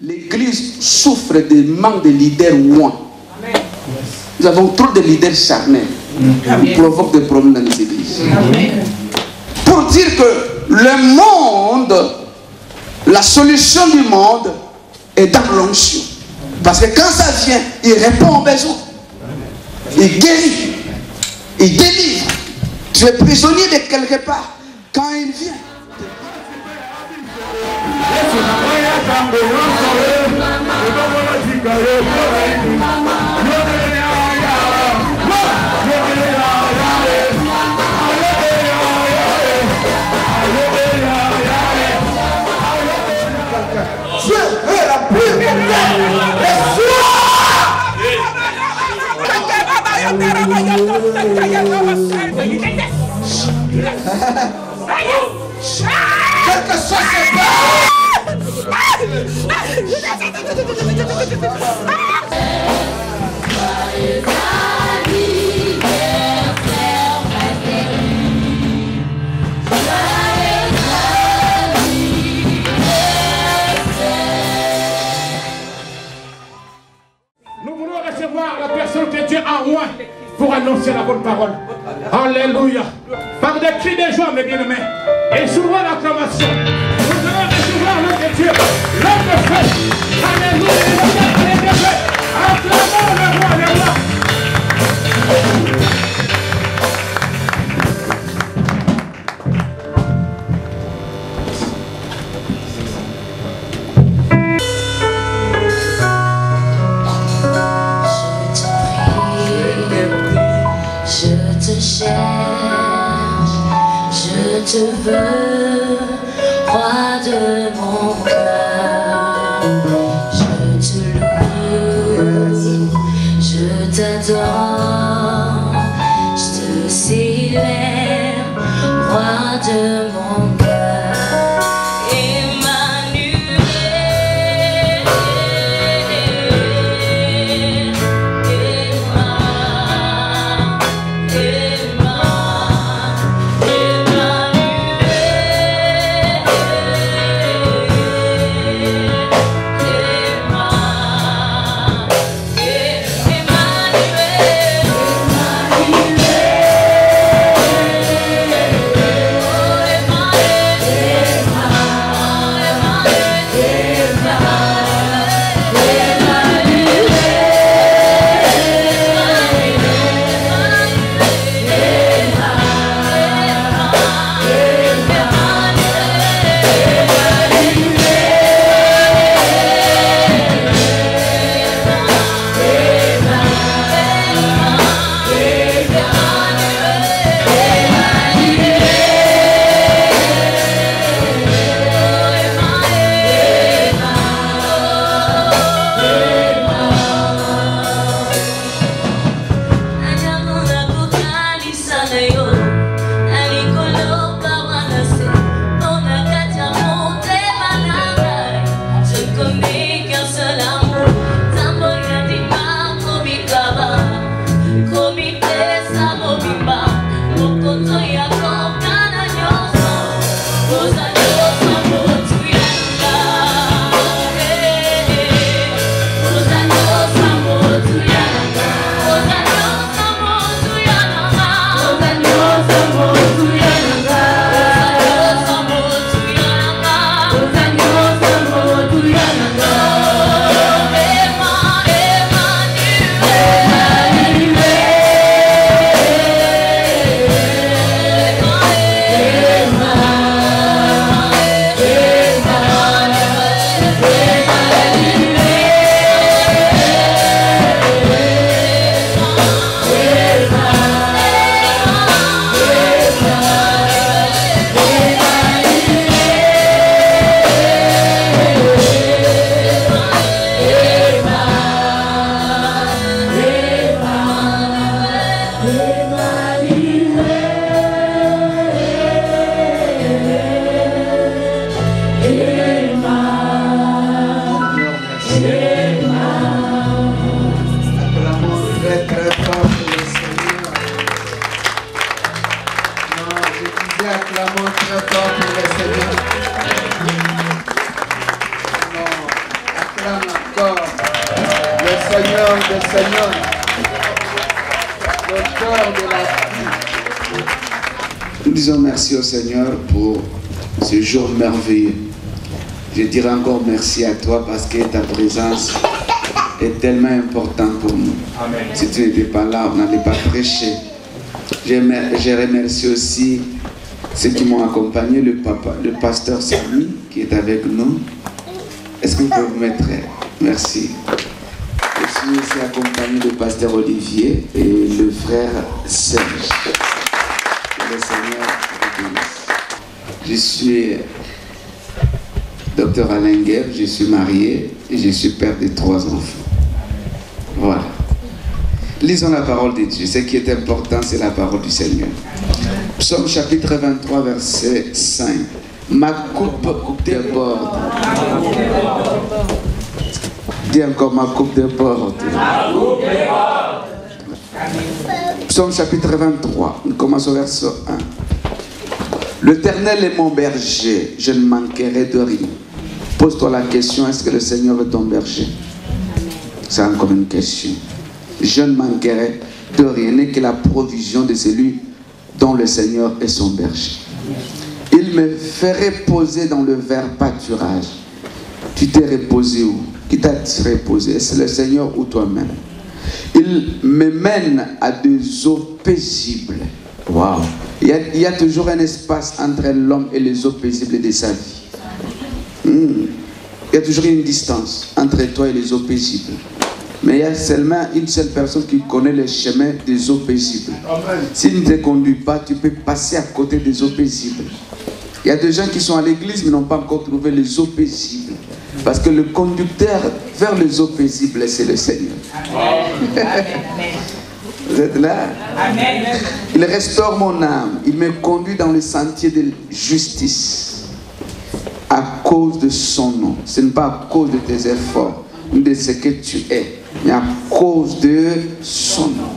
L'église souffre de manque de leaders ouins. Nous avons trop de leaders charnels qui provoquent des problèmes dans les églises. Pour dire que le monde, la solution du monde est dans l'onction. Parce que quand ça vient, il répond aux besoins. Il guérit. Il délivre. Tu es prisonnier de quelque part. Quand il vient. Quelque chose se Nous voulons recevoir la personne que Dieu envoie pour annoncer la bonne parole. Alléluia. Par des cris de joie, mes bien-aimés. Et souvent l'acclamation. Nous allons recevoir l'homme de Dieu. L'homme de feu. Alléluia. Acclamons le roi, le roi. Je te veux, roi de mon cœur. Je te loue, je t'adore, je te célèbre, roi de mon cœur. Bien, acclamons très fort pour le Seigneur. Non, acclame encore le Seigneur des Seigneurs, l'auteur de la vie. Nous disons merci au Seigneur pour ce jour merveilleux. Je dirais encore merci à toi parce que ta présence est tellement importante pour nous. Amen. Si tu n'étais pas là, on n'allait pas prêcher. Je remercie aussi ceux qui m'ont accompagné, le pasteur Samy qui est avec nous. Est-ce que vous pouvez vous mettre? Merci. Je suis aussi accompagné du pasteur Olivier et le frère Serge. Que le Seigneur vous bénisse. Je suis Dr Alain Guerre, je suis marié et je suis père de 3 enfants. Voilà. Lisons la parole de Dieu. Ce qui est important, c'est la parole du Seigneur. Psaume chapitre 23, verset 5. Ma coupe déborde. Dis encore, ma coupe déborde. Psaume chapitre 23. On commence au verset 1. L'Éternel est mon berger, je ne manquerai de rien. Pose-toi la question, est-ce que le Seigneur est ton berger? C'est encore une question. Je ne manquerai de rien, n'est que la provision de celui dont le Seigneur est son berger. Il me fait reposer dans le vert pâturage. Tu t'es reposé où? Qui t'a reposé? Est-ce le Seigneur ou toi-même? Il me mène à des eaux paisibles. Waouh! Il y a toujours un espace entre l'homme et les eaux paisibles de sa vie. Il y a toujours une distance entre toi et les eaux paisibles. Mais il y a seulement une seule personne qui connaît le chemin des eaux paisibles. S'il ne te conduit pas, tu peux passer à côté des eaux paisibles. Il y a des gens qui sont à l'église mais n'ont pas encore trouvé les eaux paisibles. Parce que le conducteur vers les eaux paisibles, c'est le Seigneur. Amen. Vous êtes là? Amen. Il restaure mon âme. Il me conduit dans le sentier de justice. À cause de son nom. Ce n'est pas à cause de tes efforts ou de ce que tu es, mais à cause de son nom.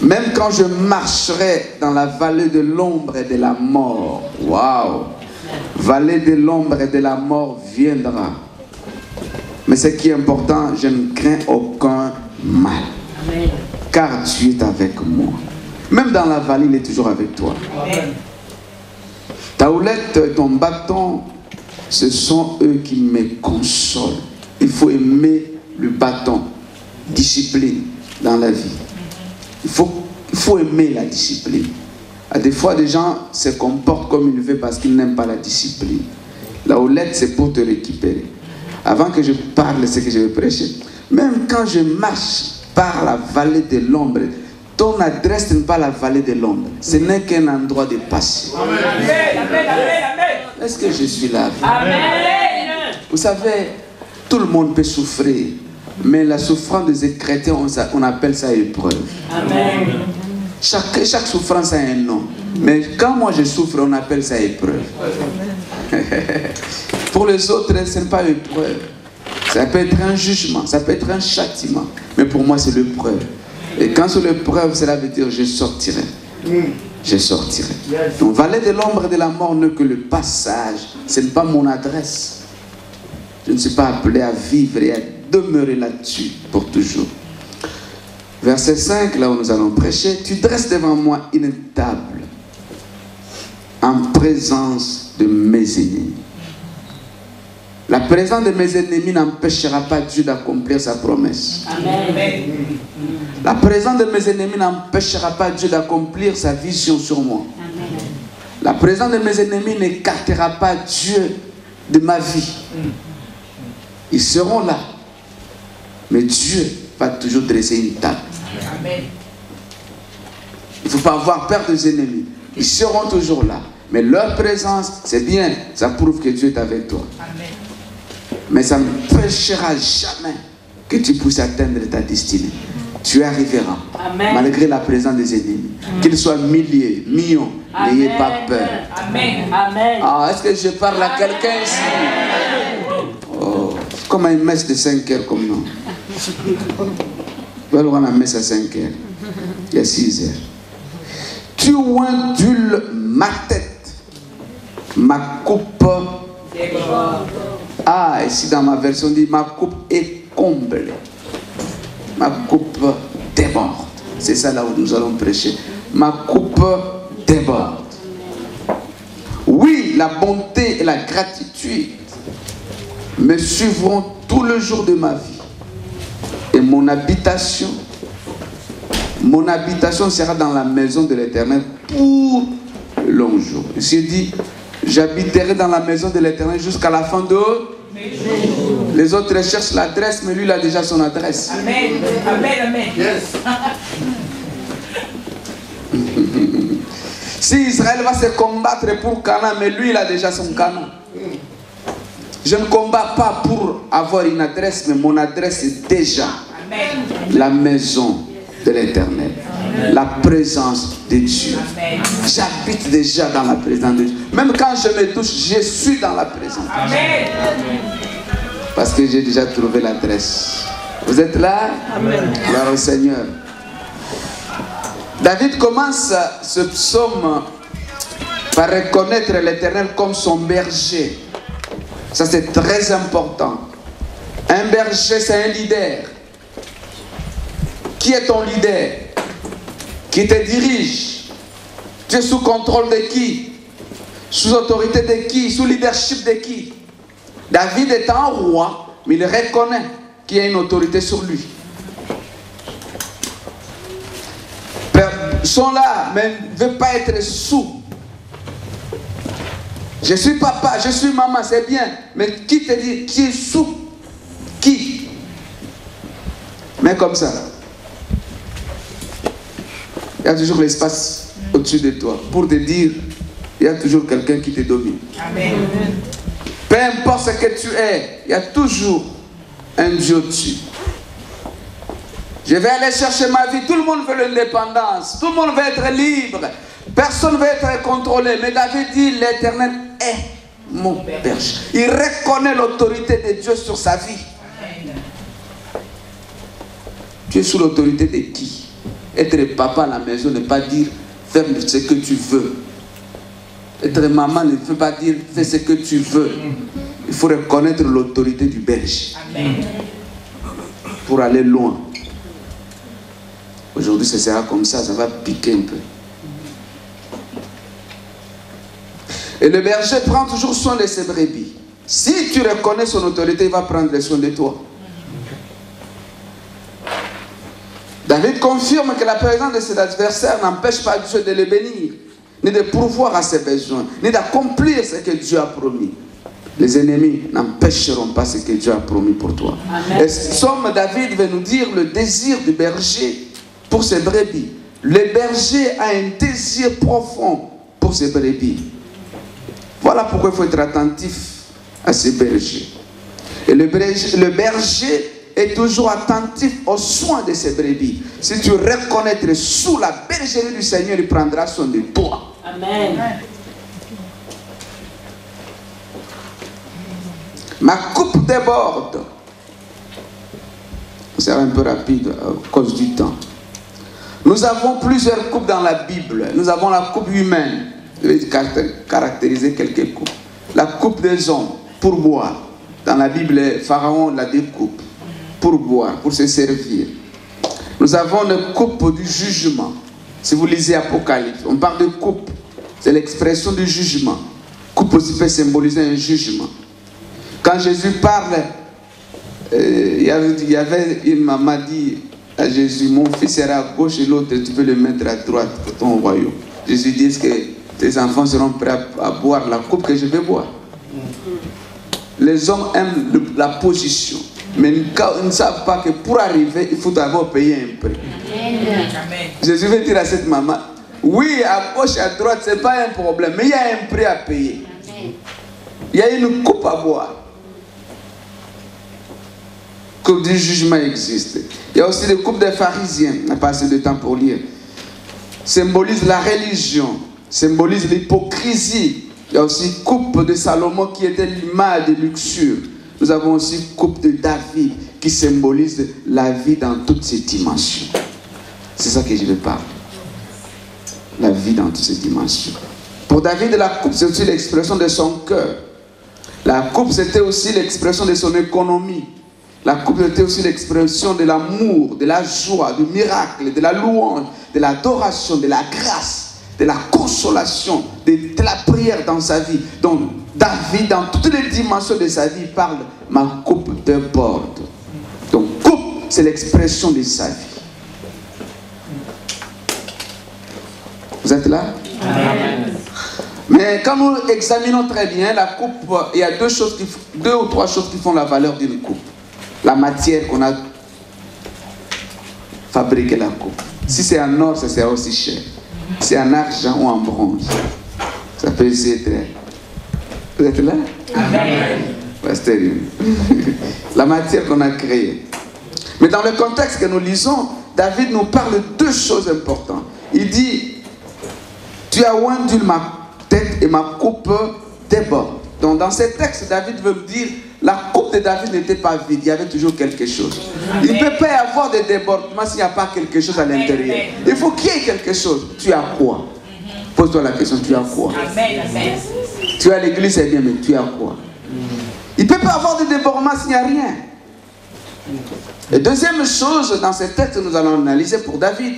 Même quand je marcherai dans la vallée de l'ombre et de la mort. Waouh! Vallée de l'ombre et de la mort viendra. Mais ce qui est important, je ne crains aucun mal. Amen. Car tu es avec moi. Même dans la vallée, il est toujours avec toi. Amen. Ta houlette et ton bâton, ce sont eux qui me consolent. Il faut aimer le bâton, discipline dans la vie. Il faut aimer la discipline. Des fois, des gens se comportent comme ils veulent parce qu'ils n'aiment pas la discipline. La houlette, c'est pour te récupérer. Avant que je parle de ce que je vais prêcher, même quand je marche par la vallée de l'ombre, ton adresse n'est pas la vallée de l'ombre. Ce n'est qu'un endroit de passion. Est-ce que je suis là? Amen. Vous savez, tout le monde peut souffrir. Mais la souffrance des chrétiens, on appelle ça épreuve. Amen. Chaque souffrance a un nom. Mais quand moi je souffre, on appelle ça épreuve. Pour les autres, ce n'est pas épreuve. Ça peut être un jugement, ça peut être un châtiment. Mais pour moi, c'est l'épreuve. Et quand c'est l'épreuve, cela veut dire je sortirai. Je sortirai. Donc, vallée de l'ombre et de la mort n'est que le passage. Ce n'est pas mon adresse. Je ne suis pas appelé à vivre et à demeurer là-dessus pour toujours. Verset 5, là où nous allons prêcher. Tu dresses devant moi une table en présence de mes ennemis. La présence de mes ennemis n'empêchera pas Dieu d'accomplir sa promesse. Amen. La présence de mes ennemis n'empêchera pas Dieu d'accomplir sa vision sur moi. Amen. La présence de mes ennemis n'écartera pas Dieu de ma vie. Ils seront là. Mais Dieu va toujours dresser une table. Amen. Il ne faut pas avoir peur des ennemis. Ils seront toujours là. Mais leur présence, c'est bien. Ça prouve que Dieu est avec toi. Amen. Mais ça n'empêchera jamais que tu puisses atteindre ta destinée. Tu arriveras. Amen. Malgré la présence des ennemis. Qu'ils soient milliers, millions. N'ayez pas peur. Amen. Amen. Ah, est-ce que je parle à quelqu'un ici? Oh, comme une messe de 5 heures comme nous. On a messe à 5 heures. Il y a 6 heures. Tu ondules ma tête, ma coupe. Ah, ici dans ma version, on dit ma coupe est comblée. Ma coupe déborde. C'est ça là où nous allons prêcher. Ma coupe déborde. Oui, la bonté et la gratitude me suivront tout le jour de ma vie. Et mon habitation sera dans la maison de l'Éternel pour le long jour. Ici dit, j'habiterai dans la maison de l'Éternel jusqu'à la fin de mes jours. Les autres cherchent l'adresse, mais lui il a déjà son adresse. Amen. Amen. Amen. Yes. Si Israël va se combattre pour Canaan, mais lui il a déjà son Canaan. Je ne combats pas pour avoir une adresse, mais mon adresse est déjà la maison de l'Éternel, la présence de Dieu. J'habite déjà dans la présence de Dieu. Même quand je me touche, je suis dans la présence de Dieu. Parce que j'ai déjà trouvé l'adresse. Vous êtes là? Gloire au Seigneur. David commence ce psaume par reconnaître l'Éternel comme son berger. Ça c'est très important. Un berger c'est un leader. Qui est ton leader? Qui te dirige? Tu es sous contrôle de qui? Sous autorité de qui? Sous leadership de qui? David est un roi, mais il reconnaît qu'il y a une autorité sur lui. Ils sont là, mais ne veut pas être sous. Je suis papa, je suis maman, c'est bien. Mais qui te dit, qui est sous? Qui? Mais comme ça. Il y a toujours l'espace au-dessus de toi. Pour te dire, il y a toujours quelqu'un qui te domine. Amen. Peu importe ce que tu es, il y a toujours un Dieu au-dessus. Je vais aller chercher ma vie. Tout le monde veut l'indépendance. Tout le monde veut être libre. Personne ne veut être contrôlé. Mais David dit, l'Éternel est mon berger. Il reconnaît l'autorité de Dieu sur sa vie. Tu es sous l'autorité de qui? Être papa à la maison ne veut pas dire faire ce que tu veux. Être maman ne veut pas dire fais ce que tu veux. Il faut reconnaître l'autorité du berger. Amen. Pour aller loin. Aujourd'hui, ce sera comme ça va piquer un peu. Et le berger prend toujours soin de ses brebis. Si tu reconnais son autorité, il va prendre soin de toi. David confirme que la présence de ses adversaires n'empêche pas Dieu de les bénir, ni de pourvoir à ses besoins, ni d'accomplir ce que Dieu a promis. Les ennemis n'empêcheront pas ce que Dieu a promis pour toi. Amen. Et Somme David veut nous dire le désir du berger pour ses brebis. Le berger a un désir profond pour ses brebis. Voilà pourquoi il faut être attentif à ces bergers. Et le berger est toujours attentif aux soins de ses brebis. Si tu reconnais être sous la bergerie du Seigneur, il prendra soin de toi. Amen. Ma coupe déborde. C'est un peu rapide à cause du temps. Nous avons plusieurs coupes dans la Bible. Nous avons la coupe humaine. Je vais caractériser quelques coupes. La coupe des hommes pour boire. Dans la Bible, Pharaon la découpe pour boire, pour se servir. Nous avons une coupe du jugement. Si vous lisez Apocalypse, on parle de coupe. C'est l'expression du jugement. Coupe aussi peut symboliser un jugement. Quand Jésus parle, il y avait une maman dit à Jésus, mon fils sera à gauche et l'autre, tu peux le mettre à droite pour ton royaume. Jésus dit, est-ce que tes enfants seront prêts à boire la coupe que je vais boire? Les hommes aiment la position, mais ils ne savent pas que pour arriver, il faut d'abord payer un prix. Amen. Jésus veut dire à cette maman, oui, à gauche et à droite, ce n'est pas un problème, mais il y a un prix à payer. Il y a une coupe à boire. Coupe du jugement existe. Il y a aussi des coupes des pharisiens. On n'a pas assez de temps pour lire. Symbolise la religion, symbolise l'hypocrisie. Il y a aussi coupe de Salomon qui était l'image de luxure. Nous avons aussi coupe de David qui symbolise la vie dans toutes ses dimensions. C'est ça que je vais parler. la vie dans toutes ses dimensions. Pour David, la coupe, c'est aussi l'expression de son cœur. La coupe, c'était aussi l'expression de son économie. La coupe, c'était aussi l'expression de l'amour, de la joie, du miracle, de la louange, de l'adoration, de la grâce, de la consolation, de la prière dans sa vie. Donc, David, dans toutes les dimensions de sa vie, parle « ma coupe déborde ». Donc, coupe, c'est l'expression de sa vie. Vous êtes là? Amen. Mais quand nous examinons très bien la coupe, il y a deux ou trois choses qui font la valeur d'une coupe. La matière qu'on a fabriqué la coupe. Si c'est en or, ça sera aussi cher. Si c'est en argent ou en bronze, ça peut essayer très. Vous êtes là? Amen. Pasteur, la matière qu'on a créée. Mais dans le contexte que nous lisons, David nous parle de deux choses importantes. Il dit, tu as oindu ma tête et ma coupe déborde. Donc dans ces textes, David veut dire, la coupe de David n'était pas vide, il y avait toujours quelque chose. Il ne peut pas y avoir de débordement s'il n'y a pas quelque chose à l'intérieur. Il faut qu'il y ait quelque chose. Tu as quoi? Pose-toi la question, tu as quoi? Tu es à l'église, c'est bien, mais tu as quoi? Il ne peut pas y avoir de débordement s'il n'y a rien. Et deuxième chose, dans ces textes que nous allons analyser pour David,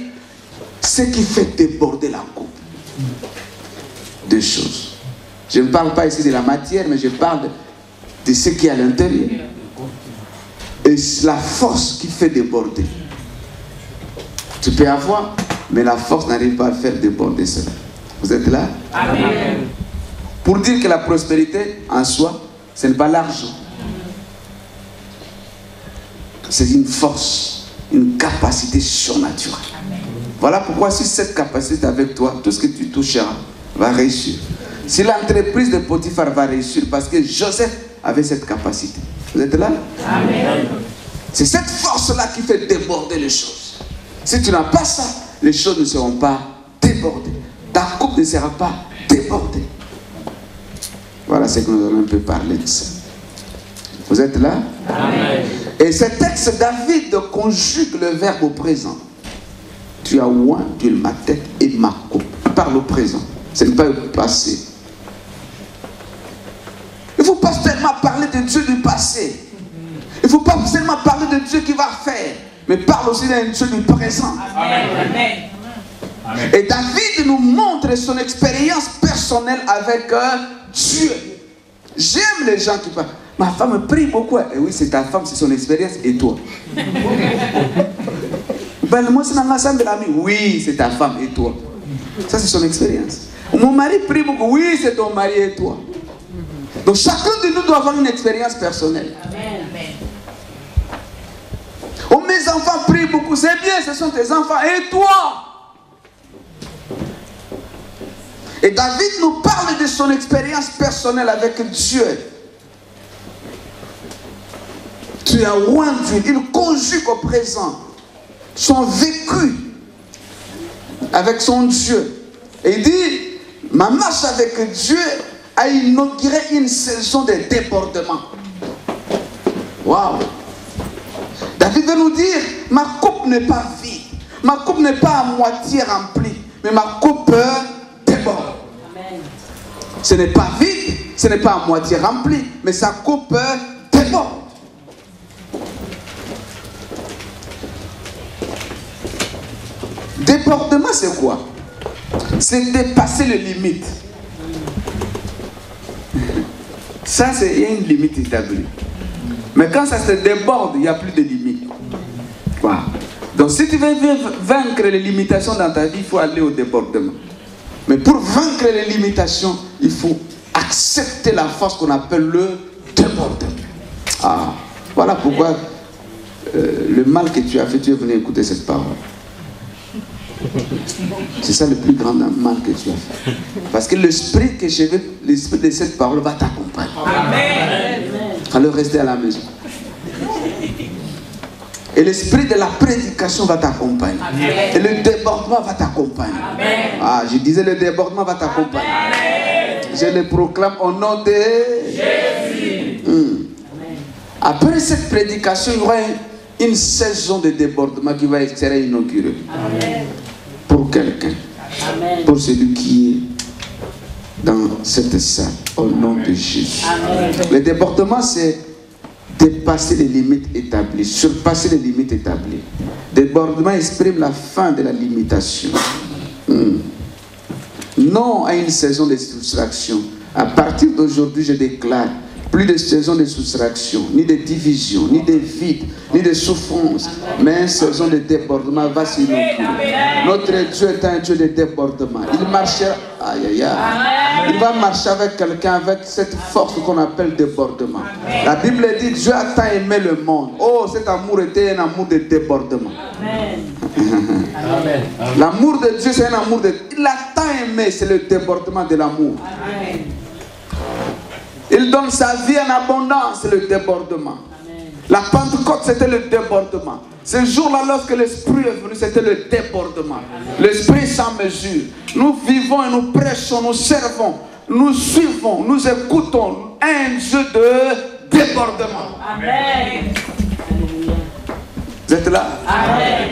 ce qui fait déborder la coupe. Deux choses. Je ne parle pas ici de la matière, mais je parle de ce qui est à l'intérieur. Et la force qui fait déborder. Tu peux avoir, mais la force n'arrive pas à faire déborder cela. Vous êtes là? Amen. Pour dire que la prospérité en soi, ce n'est pas l'argent. C'est une force, une capacité surnaturelle. Voilà pourquoi si cette capacité est avec toi, tout ce que tu toucheras va réussir. Si l'entreprise de Potiphar va réussir, parce que Joseph avait cette capacité. Vous êtes là? Amen. C'est cette force-là qui fait déborder les choses. Si tu n'as pas ça, les choses ne seront pas débordées. Ta coupe ne sera pas débordée. Voilà ce que nous allons un peu parler de ça. Vous êtes là? Amen. Et ce texte, David conjugue le verbe au présent. Tu as oindu ma tête et ma coupe. Il parle au présent. Ce n'est pas le passé. Il ne faut pas seulement parler de Dieu du passé. Il ne faut pas seulement parler de Dieu qui va faire. Mais parle aussi d'un Dieu du présent. Amen. Amen. Et David nous montre son expérience personnelle avec Dieu. J'aime les gens qui parlent. Ma femme prie beaucoup. Et oui, c'est ta femme, c'est son expérience. Et toi? Ben, moi, c'est dans l'ensemble de l'ami. Oui, c'est ta femme et toi. Ça, c'est son expérience. Mon mari prie beaucoup. Oui, c'est ton mari et toi. Donc, chacun de nous doit avoir une expérience personnelle. Amen. Oh, mes enfants prient beaucoup. C'est bien, ce sont tes enfants. Et toi? Et David nous parle de son expérience personnelle avec Dieu. Tu as oindu. Il conjugue au présent son vécu avec son Dieu. Et il dit, ma marche avec Dieu a inauguré une saison de débordement. Waouh! David veut nous dire, ma coupe n'est pas vide. Ma coupe n'est pas à moitié remplie. Mais ma coupe déborde. Amen. Ce n'est pas vide, ce n'est pas à moitié rempli. Mais sa coupe déborde. Débordement, c'est quoi? C'est dépasser les limites. Ça, c'est une limite établie. Mais quand ça se déborde, il n'y a plus de limite. Wow. Donc, si tu veux vaincre les limitations dans ta vie, il faut aller au débordement. Mais pour vaincre les limitations, il faut accepter la force qu'on appelle le débordement. Ah, voilà pourquoi le mal que tu as fait, tu es venu écouter cette parole. C'est ça le plus grand mal que tu as fait. Parce que l'esprit que je veux, l'esprit de cette parole va t'accompagner. Amen. Alors rester à la maison. Et l'esprit de la prédication va t'accompagner. Et le débordement va t'accompagner. Ah, je disais le débordement va t'accompagner. Je le proclame au nom de Jésus. Après cette prédication, il y aura une saison de débordement qui va être inaugurée. Pour quelqu'un. pour celui qui est dans cette salle, au nom de Jésus. Amen. Le débordement, c'est dépasser les limites établies, surpasser les limites établies. Débordement exprime la fin de la limitation. Non à une saison de soustraction. À partir d'aujourd'hui, je déclare plus de saison de soustraction, ni de division, ni de vide, ni de souffrance, mais une saison de débordement va s'inaugurer. Notre Dieu est un Dieu de débordement. Il marchera, il va marcher avec quelqu'un avec cette force qu'on appelle débordement. La Bible dit Dieu a tant aimé le monde. Oh, cet amour était un amour de débordement. L'amour de Dieu, c'est un amour de... Il a tant aimé, c'est le débordement de l'amour. Il donne sa vie en abondance, c'est le débordement. Amen. La Pentecôte, c'était le débordement. Ce jour-là, lorsque l'Esprit est venu, c'était le débordement. L'Esprit sans mesure. Nous vivons et nous prêchons, nous servons, nous suivons, nous écoutons un Dieu de débordement. Amen. Vous êtes là? Amen.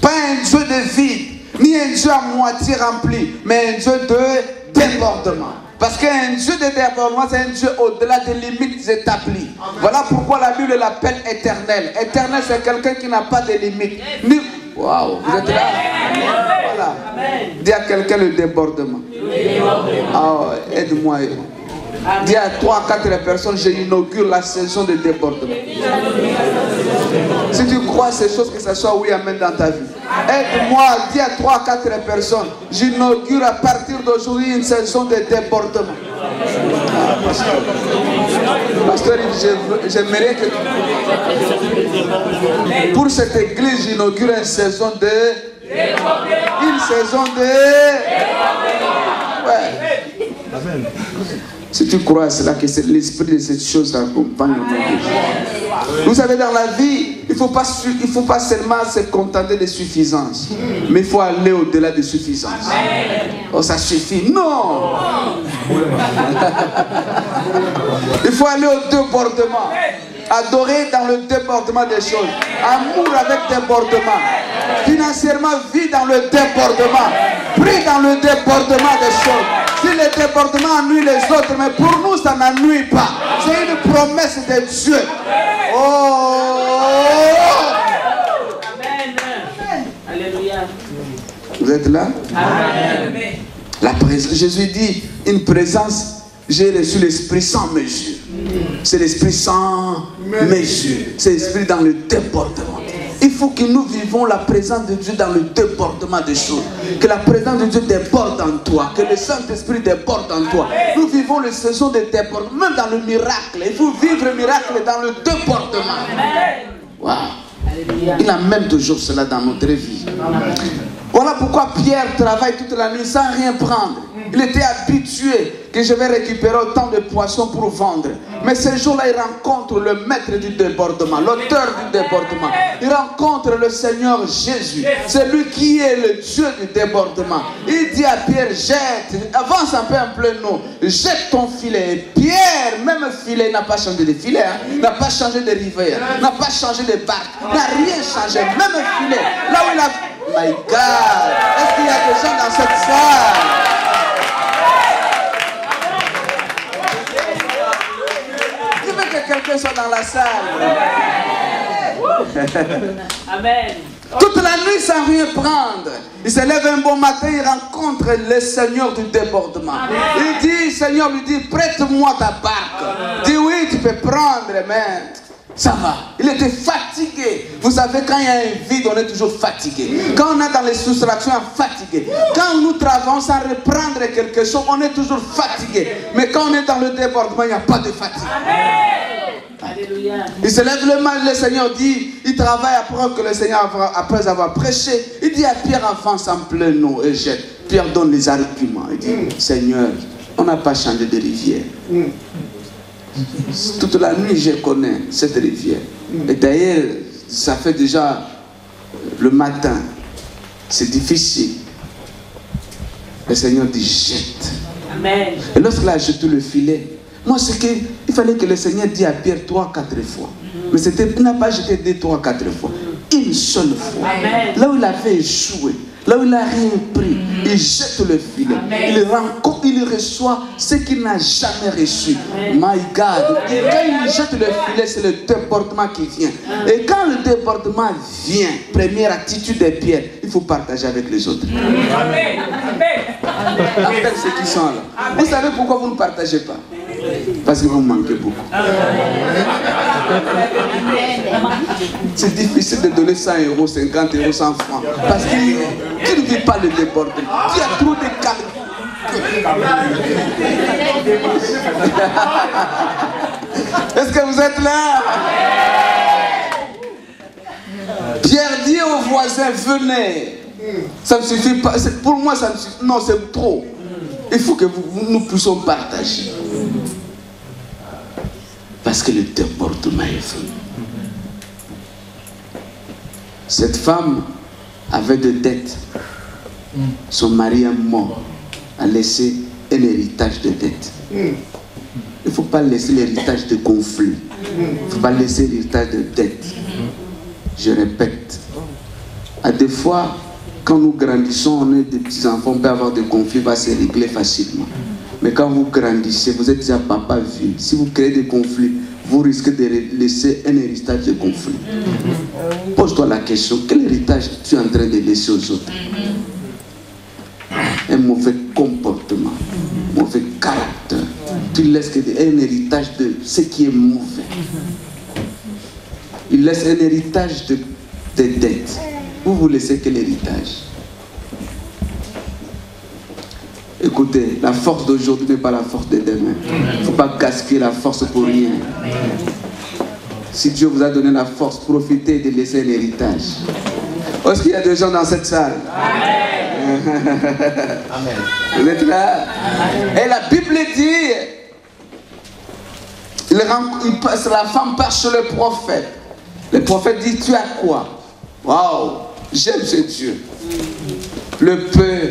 Pas un Dieu de vide, ni un Dieu à moitié rempli, mais un Dieu de débordement. Parce qu'un Dieu de débordement, c'est un Dieu au-delà des limites établies. Amen. Voilà pourquoi la Bible l'appelle éternel. Éternel, c'est quelqu'un qui n'a pas de limites. Waouh, vous êtes là? Voilà. Dis à quelqu'un le débordement. Oh, aide-moi. Dis à 3 à 4 personnes, j'inaugure la saison de débordement. Si tu crois ces choses, que ça soit oui, amen dans ta vie. Aide-moi, dis à 3 à 4 personnes, j'inaugure à partir d'aujourd'hui une saison de débordement. Pasteur, j'aimerais que pour cette église, j'inaugure une saison de... Une saison de... Ouais. Amen. Si tu crois à cela, que l'esprit de cette chose t'accompagne. Vous savez, dans la vie, il ne faut pas seulement se contenter de suffisance, mais il faut aller au-delà de suffisance. Oh, ça suffit. Non. Il faut aller au débordement. Adorer dans le débordement des choses. Amour avec débordement. Financièrement, vie dans le débordement. Prie dans le débordement des choses. Si le débordement ennuie les autres, mais pour nous, ça n'ennuie pas. C'est une promesse de Dieu. Oh! Amen. Alléluia. Vous êtes là? Amen. La présence. Jésus dit, une présence, j'ai reçu l'esprit sans mesure. C'est l'esprit sans mesure. C'est l'esprit dans le débordement. Il faut que nous vivons la présence de Dieu dans le débordement des choses. Que la présence de Dieu déborde en toi. Que le Saint-Esprit déborde en toi. Nous vivons les saisons de débordement. Même dans le miracle. Il faut vivre le miracle dans le débordement. Wow. Il amène toujours cela dans notre vie. Voilà pourquoi Pierre travaille toute la nuit sans rien prendre. Il était habitué que je vais récupérer autant de poissons pour vendre. Mais ce jour-là, il rencontre le maître du débordement, l'auteur du débordement. Il rencontre le Seigneur Jésus. C'est lui qui est le Dieu du débordement. Il dit à Pierre, jette, avance un peu en plein eau, jette ton filet. Et Pierre, même filet, n'a pas changé de filet, hein, n'a pas changé de rivière, n'a pas changé de barque, n'a rien changé. Même filet, là où il a... My God, est-ce qu'il y a des gens dans cette salle? Je veux que quelqu'un soit dans la salle. Amen. Toute la nuit sans rien prendre. Il se lève un bon matin, il rencontre le Seigneur du débordement. Il dit, Seigneur lui dit, prête-moi ta barque. Dis oui, tu peux prendre, mais... ça va. Il était fatigué. Vous savez, quand il y a un vide, on est toujours fatigué. Quand on est dans les soustractions, on est fatigué. Quand nous travaillons sans reprendre quelque chose, on est toujours fatigué. Mais quand on est dans le débordement, il n'y a pas de fatigue. Alléluia. Il se lève le Seigneur dit, il travaille après avoir prêché. Il dit à Pierre, avance en plein eau et jette. Pierre donne les arguments. Il dit, Seigneur, on n'a pas changé de rivière. Toute la nuit, je connais cette rivière. Et d'ailleurs, ça fait déjà le matin. C'est difficile. Le Seigneur dit, jette. Amen. Et lorsqu'il a jeté le filet, moi, c'est qu'il fallait que le Seigneur dise à Pierre 3 à 4 fois. Mais il n'a pas jeté 2, 3, 4 fois. Une seule fois. Amen. Là où il avait échoué. Là où il n'a rien pris, il jette le filet. Il reçoit ce qu'il n'a jamais reçu. My God. Et quand il jette le filet, c'est le débordement qui vient. Et quand le débordement vient, première attitude de Pierre, il faut partager avec les autres. Avec ceux qui sont là. Vous savez pourquoi vous ne partagez pas? Parce que vous manquez beaucoup. C'est difficile de donner 100 euros, 50 euros, 100 francs. Parce que tu ne vis pas le débordement. Tu as trop de calculs. Est-ce que vous êtes là? Pierre dit aux voisins, venez. Ça ne suffit pas. Pour moi, ça ne suffit. Non, c'est trop. Il faut que nous puissions partager. Parce que le débordement est venu. Cette femme avait des dettes. Son mari est mort, a laissé un héritage de dettes. Il ne faut pas laisser l'héritage de conflit. Il ne faut pas laisser l'héritage de dettes. Je répète. À des fois, quand nous grandissons, on est des petits-enfants, on peut avoir des conflits, va se régler facilement. Mais quand vous grandissez, vous êtes déjà papa vieux. Si vous créez des conflits, vous risquez de laisser un héritage de conflit. Pose-toi la question, quel héritage tu es en train de laisser aux autres? Un mauvais comportement, mauvais caractère. Tu laisses un héritage de ce qui est mauvais. Il laisse un héritage de dettes. Vous laissez quel héritage? Écoutez, la force d'aujourd'hui n'est pas la force de demain. Il ne faut pas gaspiller la force pour rien. Si Dieu vous a donné la force, profitez de laisser un héritage. Est-ce qu'il y a des gens dans cette salle? Amen. Vous êtes là? Et la Bible dit, la femme part sur le prophète. Le prophète dit, tu as quoi? Waouh, j'aime ce Dieu. Le peu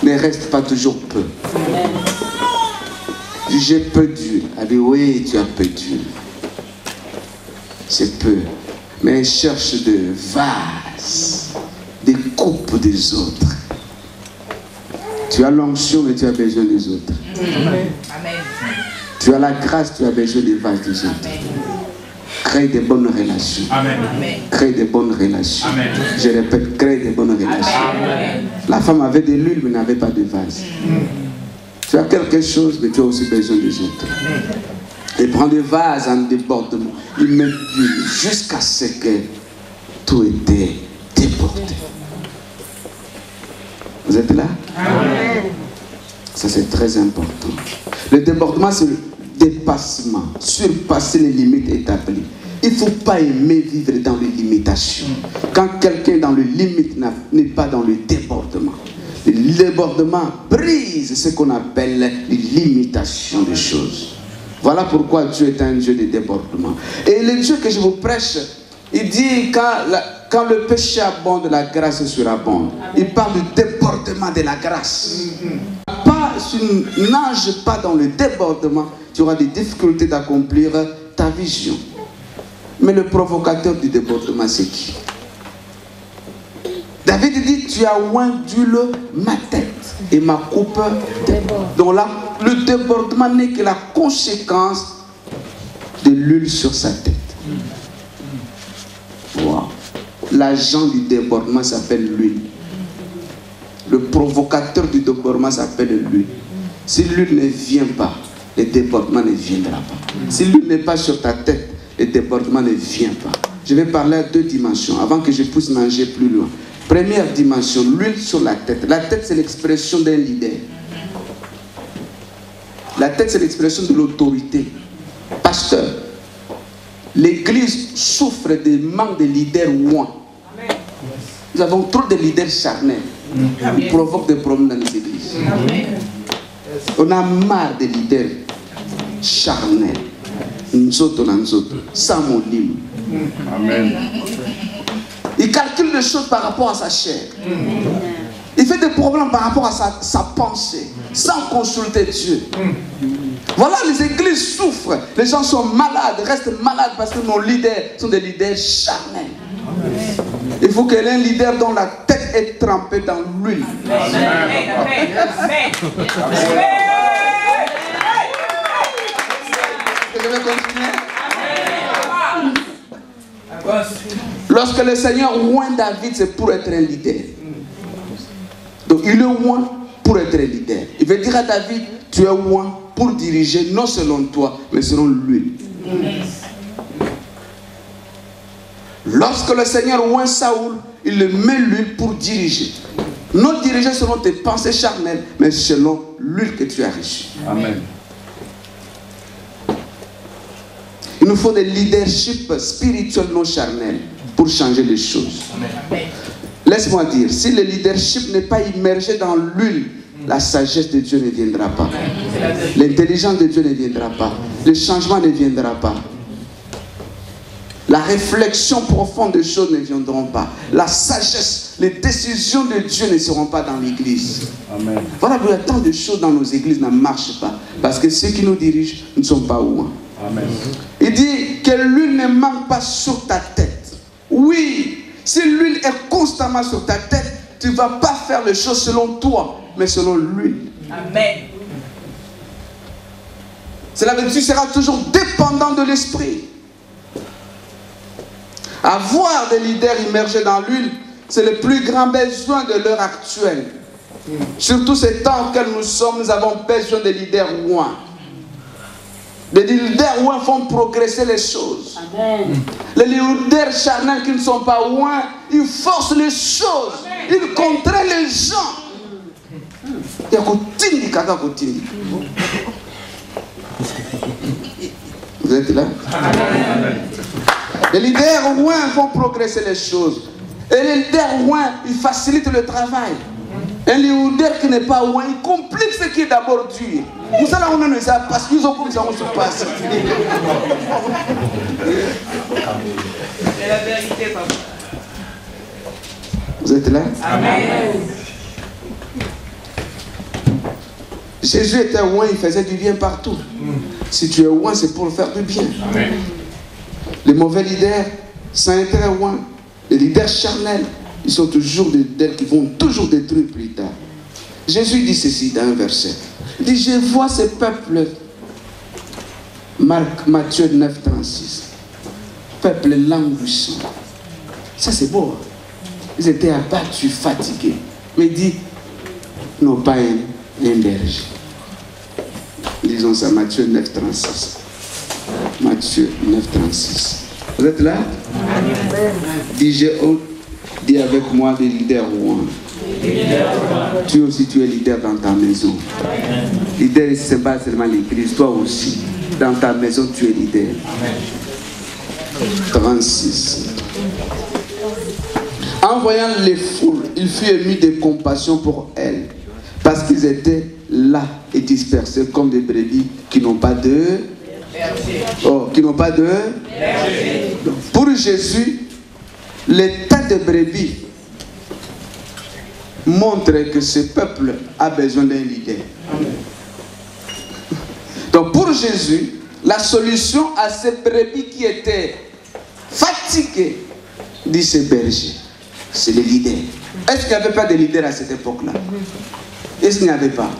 ne reste pas toujours peu. J'ai peu d'huile. Elle dit, oui, tu as peu d'huile. C'est peu. Mais elle cherche des vases, des coupes des autres. Tu as l'onction, mais tu as besoin des autres. Amen. Tu as la grâce, tu as besoin des vases des autres. Amen. Crée des bonnes relations. Amen. Crée des bonnes relations. Amen. Je répète, crée des bonnes relations. Amen. La femme avait de l'huile, mais n'avait pas de vase. Tu as quelque chose, mais tu as aussi besoin des autres. Il prend des vases en débordement. Il met l'huile jusqu'à ce que tout était débordé. Vous êtes là? Amen. Ça, c'est très important. Le débordement, c'est le dépassement, surpasser les limites établies. Il ne faut pas aimer vivre dans les limitations. Quand quelqu'un dans les limites n'est pas dans le débordement, le débordement brise ce qu'on appelle les limitations des choses. Voilà pourquoi Dieu est un Dieu de débordement. Et le Dieu que je vous prêche, il dit quand le péché abonde, la grâce surabonde. Il parle du débordement de la grâce. Si tu nages pas dans le débordement, tu auras des difficultés d'accomplir ta vision. Mais le provocateur du débordement, c'est qui? David dit, tu as oint d'huile ma tête et ma coupe déborde. Donc là, le débordement n'est que la conséquence de l'huile sur sa tête. Wow. L'agent du débordement s'appelle l'huile. Le provocateur du débordement s'appelle l'huile. Si l'huile ne vient pas, le débordement ne viendra pas. Si l'huile n'est pas sur ta tête, le débordement ne vient pas. Je vais parler à deux dimensions avant que je puisse manger plus loin. Première dimension, l'huile sur la tête. La tête, c'est l'expression d'un leader. La tête, c'est l'expression de l'autorité. Pasteur, l'Église souffre des manques de leaders ouins. Nous avons trop de leaders charnels. Ils provoquent des problèmes dans les églises. On a marre des leaders charnels. Sans mon livre. Amen. Il calcule des choses par rapport à sa chair. Il fait des problèmes par rapport à sa pensée, sans consulter Dieu. Voilà, les églises souffrent. Les gens sont malades, restent malades parce que nos leaders sont des leaders charnels. Il faut qu'il y ait un leader dont la tête est trempé dans l'huile. Je vais continuer. Lorsque le Seigneur oint David, c'est pour être un leader. Donc il le oint pour être un leader. Il veut dire à David, tu es oint pour diriger, non selon toi, mais selon lui. Lorsque le Seigneur oint Saoul, il le met l'huile pour diriger. Non diriger selon tes pensées charnelles, mais selon l'huile que tu as reçue. Amen. Il nous faut des leaderships spirituels non charnels pour changer les choses. Laisse-moi dire, si le leadership n'est pas immergé dans l'huile, la sagesse de Dieu ne viendra pas. L'intelligence de Dieu ne viendra pas. Le changement ne viendra pas. La réflexion profonde des choses ne viendront pas. La sagesse, les décisions de Dieu ne seront pas dans l'église. Voilà, il y a tant de choses dans nos églises ne marchent pas. Parce que ceux qui nous dirigent ne sont pas loin. Amen. Il dit que l'huile ne manque pas sur ta tête. Oui, si l'huile est constamment sur ta tête, tu ne vas pas faire les choses selon toi, mais selon l'huile. Amen. Cela veut dire que tu seras toujours dépendant de l'esprit. Avoir des leaders immergés dans l'huile, c'est le plus grand besoin de l'heure actuelle. Surtout ces temps auxquels nous sommes, nous avons besoin de leaders loin. Les leaders loin font progresser les choses. Amen. Les leaders charnels qui ne sont pas loin, ils forcent les choses. Ils contraignent les gens. Vous êtes là? Les leaders loin font progresser les choses. Et les leaders loin, ils facilitent le travail. Un leader qui n'est pas loin, il complique ce qui est d'abord dur. Nous allons nous dire parce qu'ils ont comme ça, on se passe. C'est la vérité, papa. Vous êtes là? Amen. Jésus était loin, il faisait du bien partout. Si tu es loin, c'est pour faire du bien. Amen. Les mauvais leaders, sans être loin, les leaders charnels, ils sont toujours des leaders qui vont toujours détruire plus tard. Jésus dit ceci dans un verset. Il dit, je vois ce peuple, Matthieu 9, 36. Peuple languissant. Ça c'est beau. Ils étaient abattus, fatigués. Mais il dit, ils n'ont pas un berger. Disons ça, Matthieu 9, 36. Matthieu 9, 36. Vous êtes là? Dis avec moi des leaders rois. Tu aussi, tu es leader dans ta maison. Leader, ce n'est pas seulement l'église, toi aussi. Dans ta maison, tu es leader. 36. En voyant les foules, il fut ému de compassion pour elles, parce qu'ils étaient là et dispersés comme des brebis qui n'ont pas de... Oh, qui n'ont pas de... Donc, pour Jésus, l'état de brebis montre que ce peuple a besoin d'un leader. Donc pour Jésus, la solution à ces brebis qui étaient fatigués, dit ces bergers, c'est les leaders. Est-ce qu'il n'y avait pas de leaders à cette époque-là? Est-ce qu'il n'y avait pas?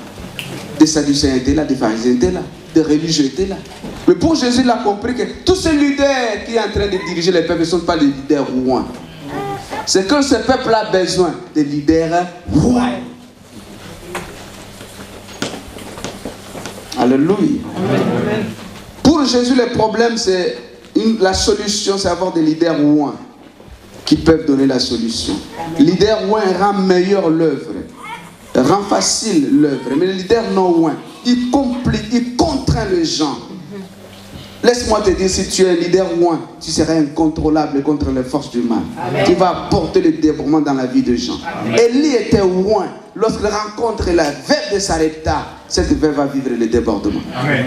Des Sadducéens étaient là, des pharisiens étaient là, des religieux étaient là. Mais pour Jésus, il a compris que tous ces leaders qui sont en train de diriger les peuples ne sont pas des leaders rois. C'est que ce peuple a besoin de leaders rois. Alléluia. Amen. Pour Jésus, le problème, c'est la solution, c'est avoir des leaders rois qui peuvent donner la solution. Le leader rois rend meilleure l'œuvre, rend facile l'œuvre. Mais le leader non rois, il complique, il contraint les gens. Laisse-moi te dire, si tu es un leader loin, tu seras incontrôlable contre les forces du mal. Amen. Tu vas apporter le développement dans la vie des gens. Élie était loin. Lorsqu'il rencontre la veuve de Sarepta, cette veuve va vivre le débordement. Amen.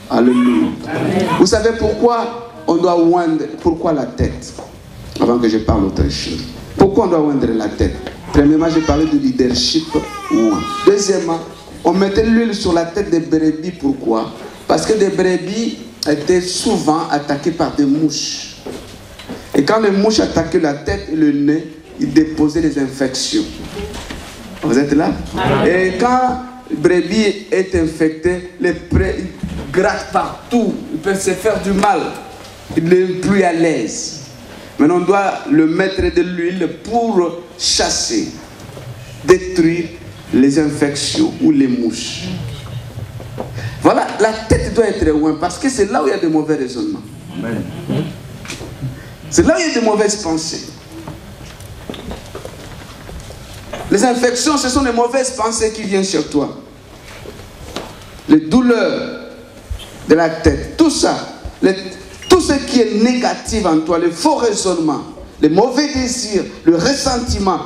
Alléluia. Amen. Vous savez pourquoi on doit oindre, pourquoi la tête? Avant que je parle autre chose. Pourquoi on doit oindre la tête? Premièrement, j'ai parlé de leadership loin. Deuxièmement, on mettait l'huile sur la tête des brebis. Pourquoi? Parce que des brebis étaient souvent attaquées par des mouches. Et quand les mouches attaquaient la tête et le nez, il déposait des infections. Vous êtes là? Et quand le brebis est infecté, les prés grattent partout, il peut se faire du mal, il n'est plus à l'aise. Mais on doit le mettre de l'huile pour chasser, détruire les infections ou les mouches. Voilà, la tête doit être loin parce que c'est là où il y a de mauvais raisonnements. C'est là où il y a de mauvaises pensées. Les infections, ce sont les mauvaises pensées qui viennent sur toi. Les douleurs de la tête, tout ça, tout ce qui est négatif en toi, les faux raisonnements, les mauvais désirs, le ressentiment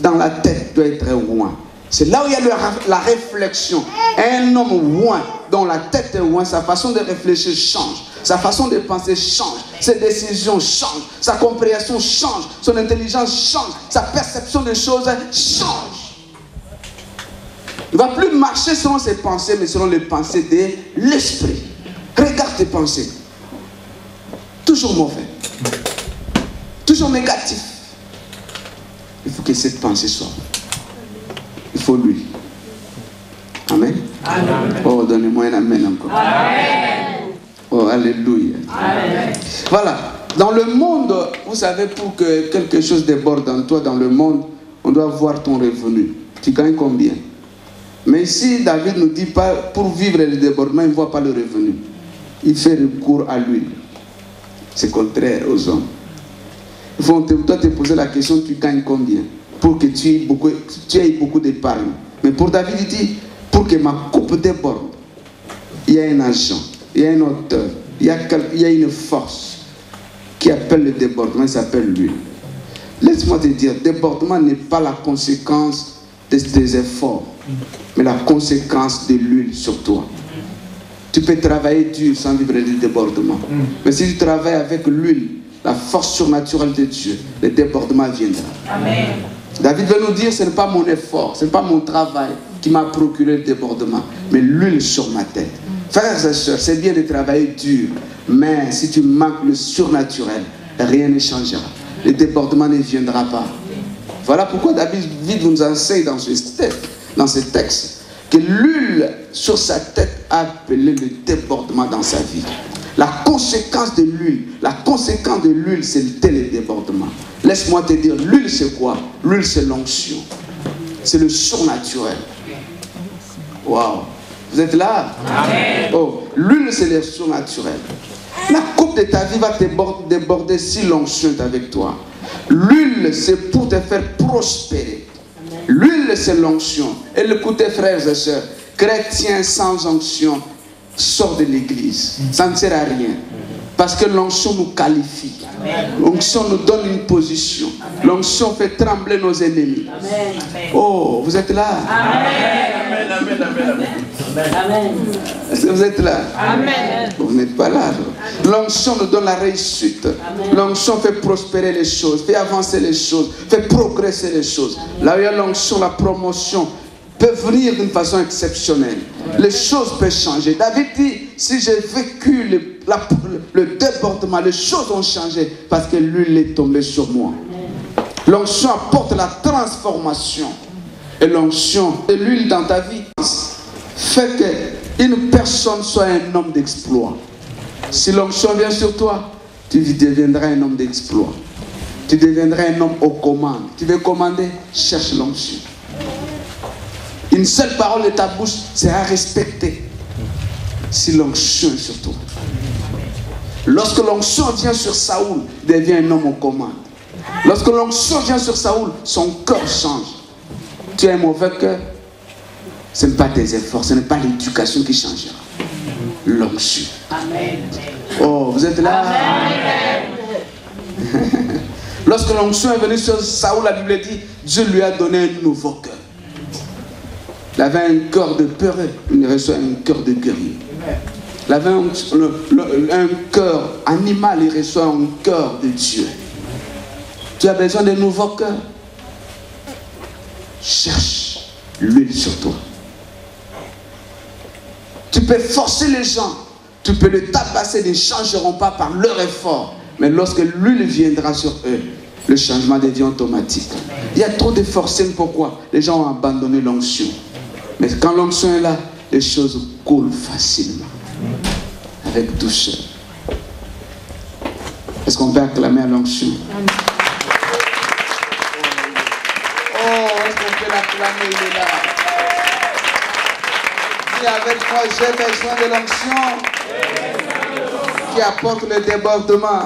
dans la tête doit être loin. C'est là où il y a la réflexion. Un homme loin, dont la tête est loin, sa façon de réfléchir change. Sa façon de penser change. Ses décisions changent. Sa compréhension change. Son intelligence change. Sa perception des choses change. Il ne va plus marcher selon ses pensées, mais selon les pensées de l'esprit. Regarde tes pensées. Toujours mauvais. Toujours négatif. Il faut que cette pensée soit. Il faut lui. Amen. Amen. Oh, donnez-moi un amen encore. Amen. Oh, alléluia. Amen. Voilà. Dans le monde, vous savez, pour que quelque chose déborde en toi, dans le monde, on doit voir ton revenu. Tu gagnes combien? Mais ici, David ne dit pas, pour vivre le débordement, il ne voit pas le revenu. Il fait recours à l'huile. C'est contraire aux hommes. Il faut toi te poser la question, tu gagnes combien? Pour que tu aies beaucoup d'épargne. Mais pour David, il dit, pour que ma coupe déborde, il y a un agent, il y a un auteur, il y a une force qui appelle le débordement, il s'appelle l'huile. Laisse-moi te dire, débordement n'est pas la conséquence des efforts, mais la conséquence de l'huile sur toi. Tu peux travailler dur sans vivre le débordement. Mais si tu travailles avec l'huile, la force surnaturelle de Dieu, le débordement viendra. Amen. David veut nous dire, ce n'est pas mon effort, ce n'est pas mon travail qui m'a procuré le débordement, mais l'huile sur ma tête. Frères et sœurs, c'est bien de travailler dur, mais si tu manques le surnaturel, rien ne changera. Le débordement ne viendra pas. Voilà pourquoi David nous enseigne dans ce texte que l'huile sur sa tête a appelé le débordement dans sa vie. La conséquence de l'huile, c'était le débordement. Laisse-moi te dire, l'huile c'est quoi? L'huile c'est l'onction. C'est le surnaturel. Waouh! Vous êtes là? Amen. Oh, l'huile c'est le surnaturel. La coupe de ta vie va déborder si l'onction est avec toi. L'huile c'est pour te faire prospérer. L'huile c'est l'onction. Et écoutez frères et sœurs, chrétiens sans onction sort de l'église. Ça ne sert à rien. Parce que l'onction nous qualifie. L'onction nous donne une position. L'onction fait trembler nos ennemis. Amen. Oh, vous êtes là? Amen. Amen. Amen. Amen. Est-ce que vous êtes là? Amen. Vous n'êtes pas là. L'onction nous donne la réussite. L'onction fait prospérer les choses, fait avancer les choses, fait progresser les choses. Là où il y a l'onction, la promotion peut venir d'une façon exceptionnelle. Les choses peuvent changer. David dit, si j'ai vécu le débordement, les choses ont changé parce que l'huile est tombée sur moi. L'onction apporte la transformation. Et l'onction et l'huile dans ta vie fait qu'une personne soit un homme d'exploit. Si l'onction vient sur toi, tu deviendras un homme d'exploit. Tu deviendras un homme aux commandes. Tu veux commander, cherche l'onction. Une seule parole de ta bouche, c'est à respecter. Si l'onction est sur toi. Lorsque l'onction vient sur Saoul, il devient un homme aux commandes. Lorsque l'onction vient sur Saoul, son cœur change. Tu as un mauvais cœur, ce n'est pas tes efforts, ce n'est pas l'éducation qui changera. L'onction. Amen. Oh, vous êtes là? Amen. Lorsque l'onction est venue sur Saoul, la Bible dit, Dieu lui a donné un nouveau cœur. Il avait un cœur de peureux, il reçoit un cœur de guerrier. Il avait un cœur animal, il reçoit un cœur de Dieu. Tu as besoin d'un nouveau cœur. Cherche l'huile sur toi. Tu peux forcer les gens, tu peux les tabasser, ils ne changeront pas par leur effort. Mais lorsque l'huile viendra sur eux, le changement devient automatique. Il y a trop de forcing. Pourquoi? Les gens ont abandonné l'onction. Mais quand l'onction est là, les choses coulent facilement. Avec douceur. Est-ce qu'on peut acclamer à l'onction? Oh, est-ce qu'on peut l'acclamer? Il est là. Dis avec moi, j'ai besoin de l'onction qui apporte le débordement.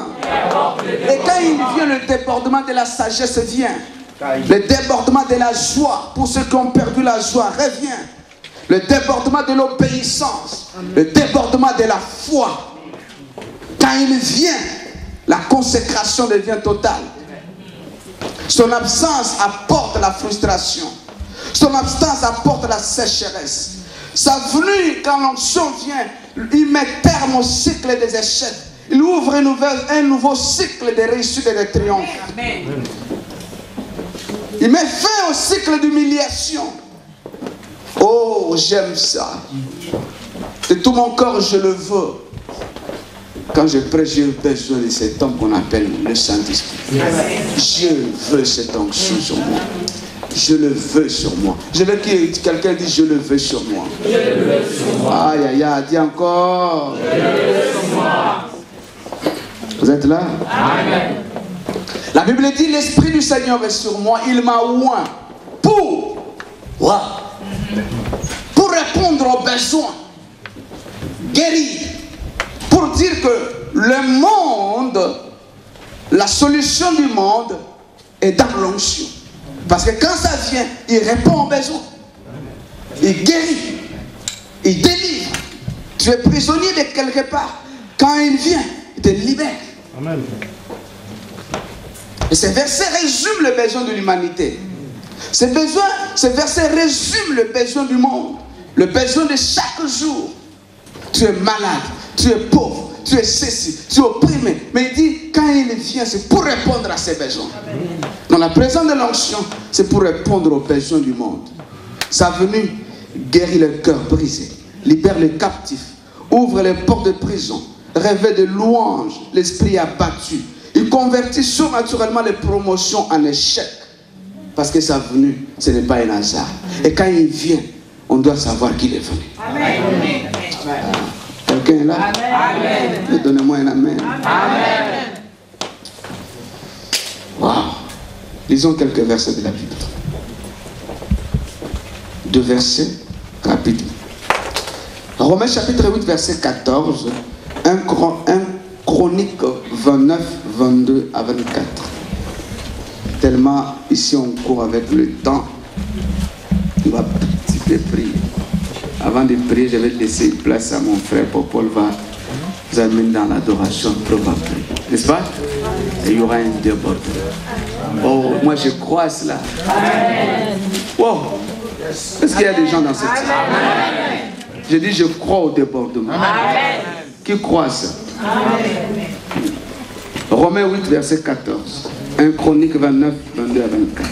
Et quand il vient, le débordement de la sagesse vient. Le débordement de la joie, pour ceux qui ont perdu la joie, revient. Le débordement de l'obéissance, le débordement de la foi. Quand il vient, la consécration devient totale. Son absence apporte la frustration. Son absence apporte la sécheresse. Sa venue, quand l'onction vient, il met terme au cycle des échecs. Il ouvre un nouveau cycle de réussite et de triomphe. Il met fin au cycle d'humiliation. Oh, j'aime ça. De tout mon corps, je le veux. Quand je prêche, j'ai besoin de cet homme qu'on appelle le Saint-Esprit. Je veux cette onction sur moi. Je le veux sur moi. Je veux que quelqu'un dise je le veux sur moi. Je le veux sur moi. Aïe, aïe, aïe, dis encore. Je le veux sur moi. Vous êtes là? Amen. La Bible dit l'Esprit du Seigneur est sur moi. Il m'a oint pour répondre aux besoins, guérir, pour dire que le monde, la solution du monde est dans l'onction. Parce que quand ça vient, il répond aux besoins. Il guérit. Il délivre. Tu es prisonnier de quelque part. Quand il vient, il te libère. Amen. Et ces versets résument le besoin de l'humanité. Ces versets résument le besoin du monde. Le besoin de chaque jour. Tu es malade, tu es pauvre, tu es ceci, tu es opprimé. Mais il dit, quand il vient, c'est pour répondre à ses besoins. Dans la présence de l'onction, c'est pour répondre aux besoins du monde. Sa venue guérit le cœur brisé, libère les captifs, ouvre les portes de prison, révèle de louanges, l'esprit abattu. Il convertit surnaturellement les promotions en échec. Parce que sa venue, ce n'est pas un hasard. Et quand il vient, on doit savoir qu'il est venu. Amen. Quelqu'un est là? Amen. Donnez-moi un amen. Amen. Wow. Lisons quelques versets de la Bible. 2 versets rapides. Romains chapitre 8, verset 14. 1 Chronique 29, 22 à 24. Tellement ici on court avec le temps. On va un petit peu prier. Avant de prier, je vais laisser place à mon frère pour Paul va vous amener dans l'adoration. Paul va prier. N'est-ce pas? Et il y aura un débordement. Oh, moi je crois à cela. Wow. Est-ce qu'il y a des gens dans cette salle? Je dis je crois au débordement. Amen. Qui croit à ça? Amen. Romains 8, verset 14. 1 Chronique 29, 22 à 24.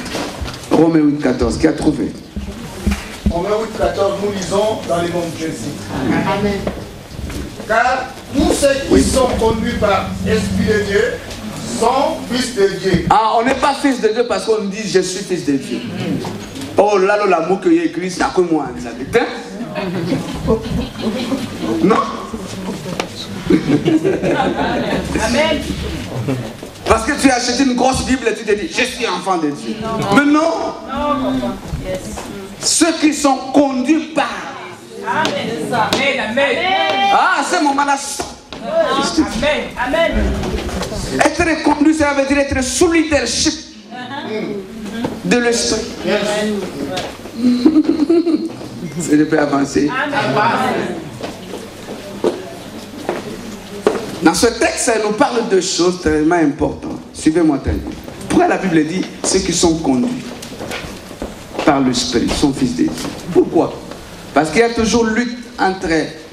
Romains 8, 14. Qui a trouvé? Romains 8, 14, nous lisons dans les mondes Jésus. Amen. Car tous ceux qui sont conduits par l'Esprit de Dieu sont fils de Dieu. Ah, on n'est pas fils de Dieu parce qu'on dit je suis fils de Dieu. Oh là là, l'amour que j'ai écrit, c'est à quoi moi? Non? Amen. Parce que tu as acheté une grosse Bible et tu te dis, je suis enfant de Dieu. Non. Mais non. Yes. Ceux qui sont conduits par. Amen. Amen. Ah, c'est mon moment-là. Amen. Amen. Être conduit, ça veut dire être sous leadership de l'esprit. Je peux avancer. Amen. Dans ce texte, elle nous parle de choses tellement importantes. Suivez-moi très bien. Pourquoi la Bible dit ceux qui sont conduits par l'esprit sont fils de Dieu? Pourquoi? Parce qu'il y a toujours lutte entre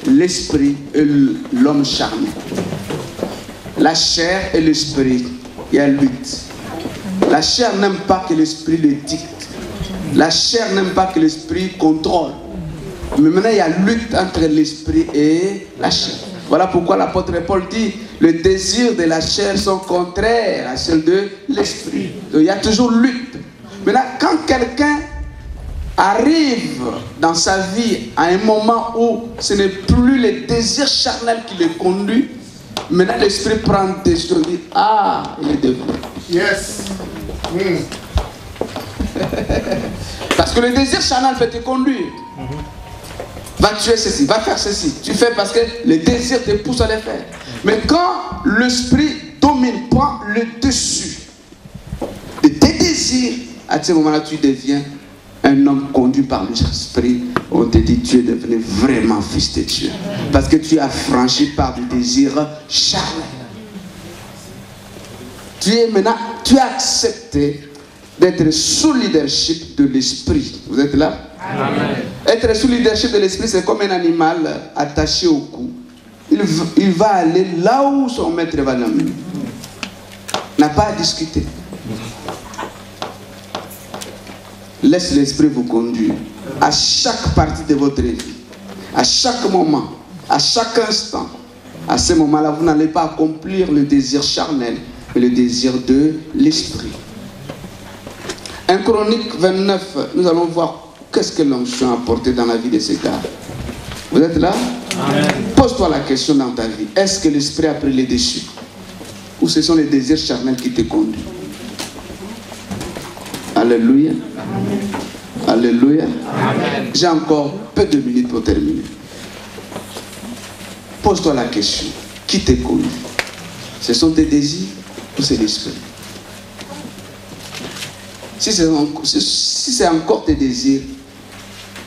l'esprit et l'homme charnel. La chair et l'esprit, il y a lutte. La chair n'aime pas que l'esprit le dicte. La chair n'aime pas que l'esprit contrôle. Mais maintenant, il y a lutte entre l'esprit et la chair. Voilà pourquoi l'apôtre Paul dit, les désirs de la chair sont contraires à ceux de l'esprit. Donc il y a toujours lutte. Maintenant, quand quelqu'un arrive dans sa vie à un moment où ce n'est plus les désirs charnels qui le conduisent, maintenant l'esprit prend des décisions et dit, ah, il est devenu. Yes. Parce que le désir charnel peut te conduire. Va tuer ceci, va faire ceci. Tu fais parce que le désir te pousse à le faire. Mais quand l'esprit domine, prend le dessus de tes désirs, à ce moment-là, tu deviens un homme conduit par l'esprit. On te dit, tu es devenu vraiment fils de Dieu. Parce que tu as franchi par le désir charnel. Tu as accepté d'être sous leadership de l'esprit. Vous êtes là? Amen. Être sous leadership de l'esprit, c'est comme un animal attaché au cou. Il va aller là où son maître va l'emmener. N'a pas à discuter. Laisse l'esprit vous conduire à chaque partie de votre vie, à chaque moment, à chaque instant. À ce moment-là, vous n'allez pas accomplir le désir charnel, mais le désir de l'esprit. 1 Chronique 29, nous allons voir qu'est-ce que l'onction a apporté dans la vie de ces gars. Vous êtes là? Pose-toi la question dans ta vie. Est-ce que l'esprit a pris les dessus? Ou ce sont les désirs charnels qui te conduisent? Alléluia. Alléluia. J'ai encore peu de minutes pour terminer. Pose-toi la question. Qui te conduit? Ce sont tes désirs ou c'est l'esprit? Si c'est encore tes désirs,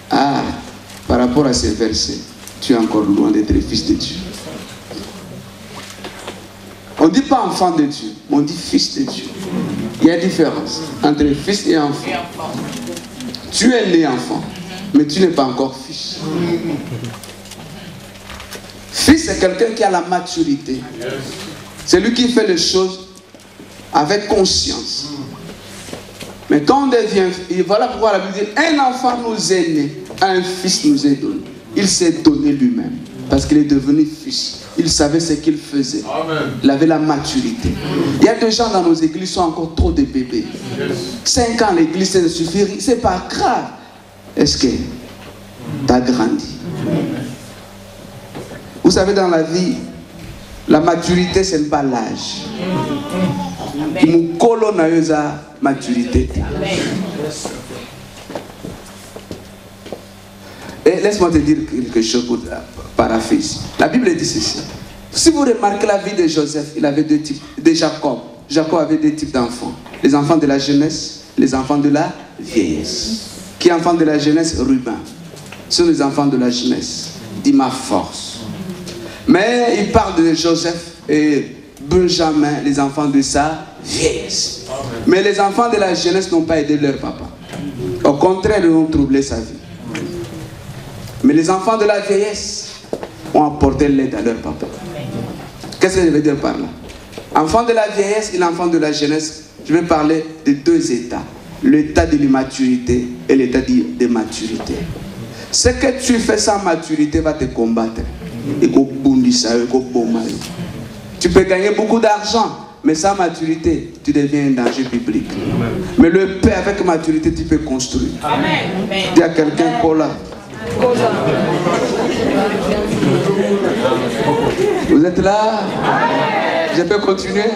par rapport à ces versets, tu es encore loin d'être fils de Dieu. On ne dit pas enfant de Dieu, mais on dit fils de Dieu. Il y a une différence entre fils et enfant. Tu es né enfant, mais tu n'es pas encore fils. Fils, c'est quelqu'un qui a la maturité. C'est lui qui fait les choses avec conscience. Mais quand on devient, et voilà pourquoi la Bible dit, un enfant nous est né, un fils nous est donné. Il s'est donné lui-même, parce qu'il est devenu fils. Il savait ce qu'il faisait. Amen. Il avait la maturité. Il y a des gens dans nos églises qui sont encore trop de bébés. 5 ans l'église, ça ne suffit, c'est pas grave. Est-ce que tu as grandi? Vous savez, dans la vie, la maturité, ce n'est pas l'âge. Nous colonnons la maturité. Et laisse-moi te dire quelque chose pour paraphrase. La Bible dit ceci. Si vous remarquez la vie de Joseph, il avait 2 types. De Jacob. Jacob avait 2 types d'enfants. Les enfants de la jeunesse, les enfants de la vieillesse. Qui est enfant de la jeunesse? Ruben. Ce sont les enfants de la jeunesse. Dit ma force. Mais il parle de Joseph et Benjamin, les enfants de sa vieillesse. Mais les enfants de la jeunesse n'ont pas aidé leur papa. Au contraire, ils ont troublé sa vie. Mais les enfants de la vieillesse ont apporté l'aide à leur papa. Qu'est-ce que je veux dire par là? Enfant de la vieillesse et l'enfant de la jeunesse, je vais parler de 2 états. L'état de l'immaturité et l'état de maturité. Ce que tu fais sans maturité va te combattre. Tu peux gagner beaucoup d'argent, mais sans maturité, tu deviens un danger public. Mais le paix avec maturité, tu peux construire. Amen. Il y a quelqu'un qui est là. Vous êtes là? Je peux continuer?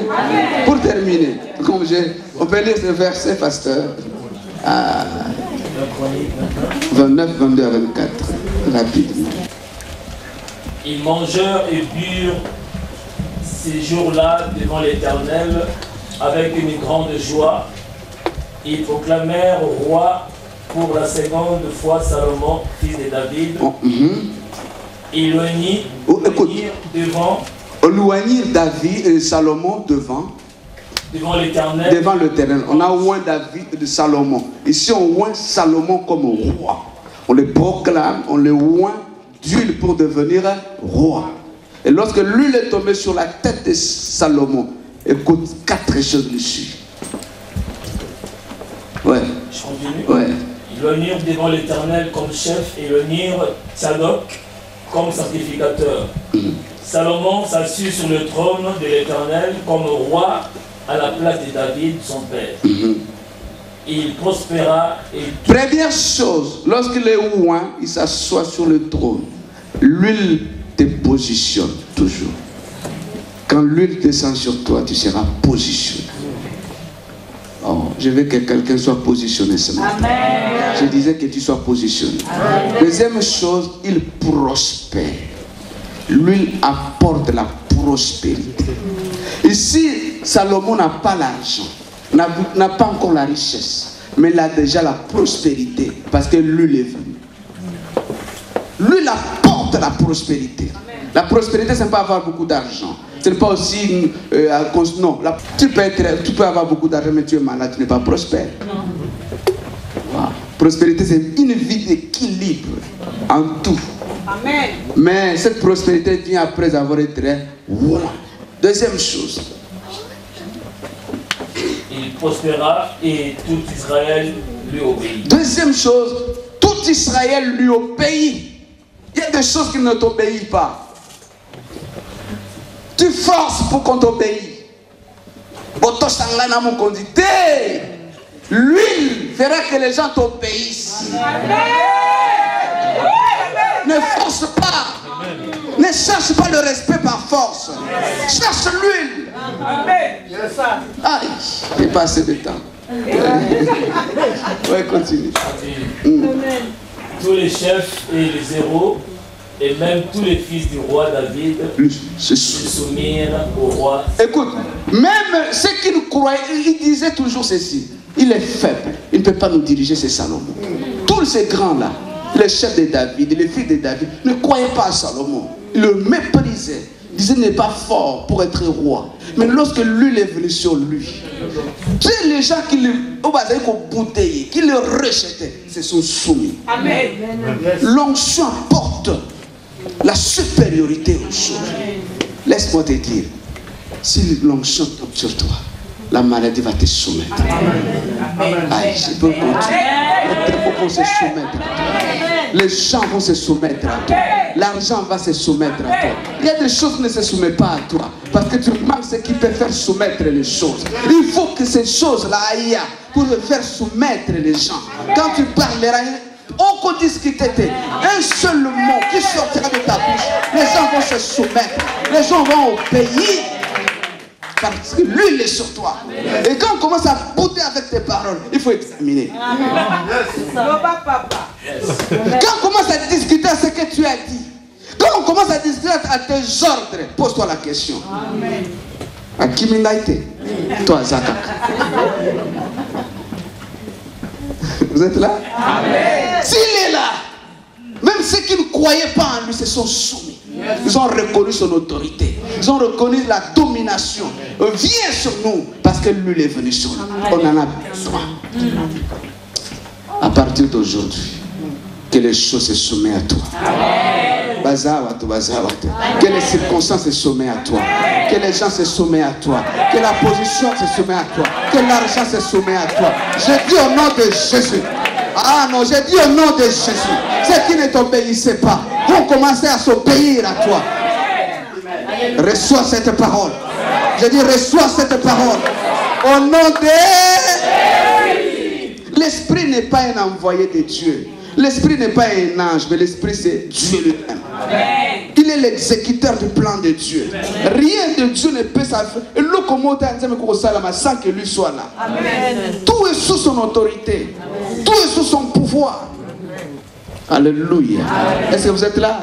Pour terminer, comme on peut lire ce verset, pasteur. 29, 22 à 24. Rapidement. Ils mangèrent et burent ces jours-là devant l'Éternel avec une grande joie. Ils proclamèrent au roi pour la 2e fois Salomon, fils de David. Ils loignirent devant. Loignir David et Salomon devant l'Éternel. Devant l'Éternel. On a oint David de Salomon. Ici on oint Salomon comme roi. On le proclame, on le oint d'huile pour devenir roi. Et lorsque l'huile est tombée sur la tête de Salomon, écoute, 4 choses lui suivent. Ouais. Je continue. Ouais. Ils loignirent devant l'Éternel comme chef et loignirent Tsadok comme sacrificateur. Salomon s'assit sur le trône de l'Éternel comme roi à la place de David, son père. Il prospéra et... Première chose, lorsque le roi il s'assoit sur le trône, l'huile te positionne toujours. Quand l'huile descend sur toi, tu seras positionné. Oh, je veux que quelqu'un soit positionné ce matin. Amen. Je disais que tu sois positionné. Amen. Deuxième chose, il prospère. L'huile apporte la prospérité. Ici, Salomon n'a pas l'argent, n'a pas encore la richesse, mais il a déjà la prospérité parce que l'huile est venue. L'huile apporte la prospérité. La prospérité, ce n'est pas avoir beaucoup d'argent. Ce n'est pas aussi... non, tu peux avoir beaucoup d'argent, mais tu es malade, tu n'es pas prospère. Wow. Prospérité, c'est une vie d'équilibre en tout. Amen. Mais cette prospérité vient après avoir été loin. Deuxième chose. Il prospéra et tout Israël lui obéit. Deuxième chose, tout Israël lui obéit. Il y a des choses qui ne t'obéissent pas. Tu forces pour qu'on t'obéisse. L'huile fera que les gens t'obéissent. Ne force pas. Ne cherche pas le respect par force. Cherche l'huile. Aïe, j'ai pas assez de temps. Ouais, continue. Tous les chefs et les héros, et même tous les fils du roi David, se soumirent au roi. Écoute, même ceux qui nous croyaient, ils disaient toujours ceci. Il est faible, il ne peut pas nous diriger, c'est Salomon. Tous ces grands-là, les chefs de David, les fils de David, ne croyaient pas à Salomon. Ils le méprisaient. Ils disaient qu'il n'est pas fort pour être roi. Mais lorsque l'huile est venue sur lui, tu sais, les gens qui le rejetaient, se sont soumis. Amen. L'onction apporte la supériorité aux choses. Laisse-moi te dire, si l'onction tombe sur toi, la maladie va te soumettre. Aïe, je peux continuer. Vont se soumettre à toi. Les gens vont se soumettre à toi. L'argent va se soumettre à toi. Il y a des choses qui ne se soumettent pas à toi. Parce que tu manques ce qui peut faire soumettre les choses. Il faut que ces choses-là aillent pour faire soumettre les gens. Quand tu parleras, on peut discuter. Un seul mot qui sortira de ta bouche, les gens vont se soumettre. Les gens vont obéir. Parce que l'huile est sur toi. Et quand on commence à bouder avec tes paroles, il faut examiner. Quand on commence à discuter à ce que tu as dit, quand on commence à discuter à tes ordres, pose-toi la question. À qui m'a été? Toi, Zaka. Vous êtes là? S'il est là, même ceux qui ne croyaient pas en lui se sont soumis. Ils ont reconnu son autorité. Ils ont reconnu la domination. Viens sur nous parce que lui est venu sur nous. On en a besoin. À partir d'aujourd'hui, que les choses se soumettent à toi. Que les circonstances se soumettent à toi. Que les gens se soumettent à toi. Que la position se soumet à toi. Que l'argent se soumet à toi. Je dis au nom de Jésus. Ah non, j'ai dit au nom de Jésus. Ceux qui ne t'obéissaient pas vont commencer à s'obéir à toi. Reçois cette parole. Je dis reçois cette parole. Au nom de... L'esprit n'est pas un envoyé de Dieu. L'esprit n'est pas un ange, mais l'esprit c'est Dieu lui-même. Il est l'exécuteur du plan de Dieu. Rien de Dieu ne peut s'affaire. Et le sans que lui soit là. Tout est sous son autorité. Tout est sous son pouvoir. Alléluia. Est-ce que vous êtes là?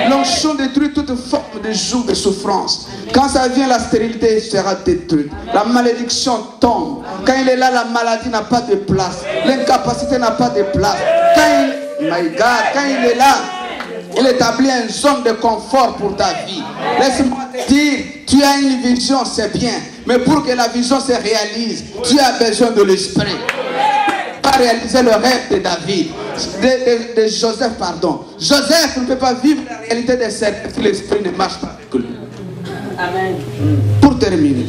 L'onction détruit toute forme de joug de souffrance. Quand ça vient, la stérilité sera détruite. La malédiction tombe. Quand il est là, la maladie n'a pas de place. L'incapacité n'a pas de place. Quand il est là, il établit une zone de confort pour ta vie. Laisse-moi te dire, tu as une vision, c'est bien. Mais pour que la vision se réalise, tu as besoin de l'esprit. Pas réaliser le rêve de David, de Joseph, pardon. Joseph ne peut pas vivre la réalité des cercles si l'esprit ne marche pas avec lui. Amen. Pour terminer,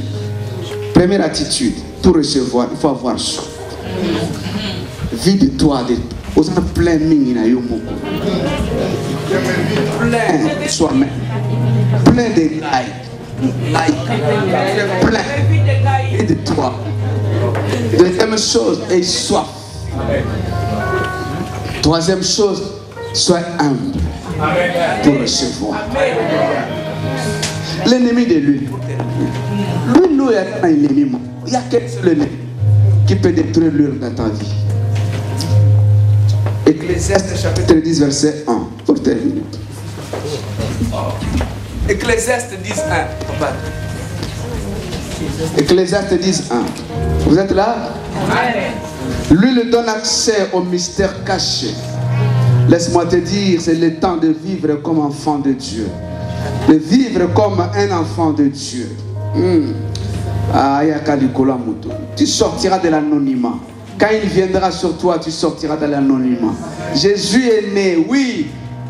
première attitude, pour recevoir, il faut avoir soin. Vide-toi de... Aux plein mini na yo moko. plein de soi-même, plein de gailles, plein et de toi. Deuxième chose, aie soif. Troisième chose, sois humble pour recevoir. L'ennemi de l'huile. L'huile, il y a un ennemi. Il y a qu'un seul ennemi qui peut détruire l'huile dans ta vie. Ecclésiaste chapitre 10 verset 1 pour terminer. Ecclésiaste 10 1 papa. Ecclésiaste 10 1. Vous êtes là? L'huile donne accès au mystère caché. Laisse-moi te dire, c'est le temps de vivre comme enfant de Dieu. De vivre comme un enfant de Dieu. Tu sortiras de l'anonymat. Quand il viendra sur toi, tu sortiras de l'anonymat. Jésus est né, oui,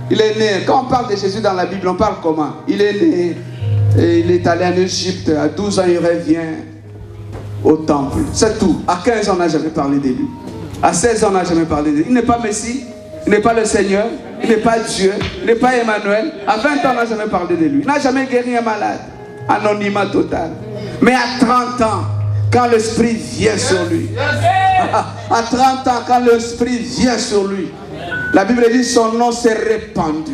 il est né. Quand on parle de Jésus dans la Bible, on parle comment? Il est né, et il est allé en Égypte. À 12 ans, il revient au temple. C'est tout. À 15 ans, on n'a jamais parlé de lui. À 16 ans, on n'a jamais parlé de lui. Il n'est pas Messie, il n'est pas le Seigneur, il n'est pas Dieu, il n'est pas Emmanuel. À 20 ans, on n'a jamais parlé de lui. Il n'a jamais guéri un malade. Anonymat total. Mais à 30 ans, quand l'Esprit vient sur lui, à 30 ans, quand l'Esprit vient sur lui, la Bible dit son nom s'est répandu.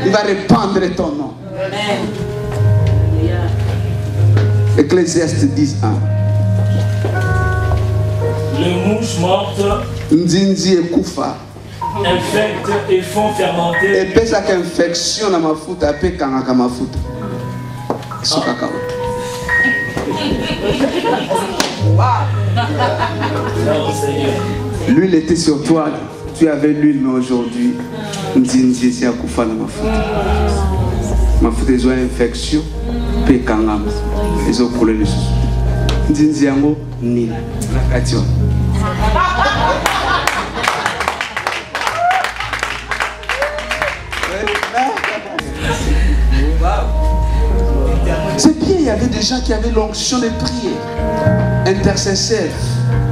Il va répandre ton nom. Ecclésiaste 10 1. Les mouches mortes infectent et font fermenter. Et pesa qu'infection na mafuta pe kangaka mafuta. Sukaka. L'huile était sur toi, tu avais l'huile, mais aujourd'hui, Nzinzi c'est à kufa na mafuta. Mafuta ils ont une infection, pe kangama. Ils ont coulé le sous. Nzinzi yango ni na katio. C'est bien, il y avait des gens qui avaient l'onction de prier, intercesseurs,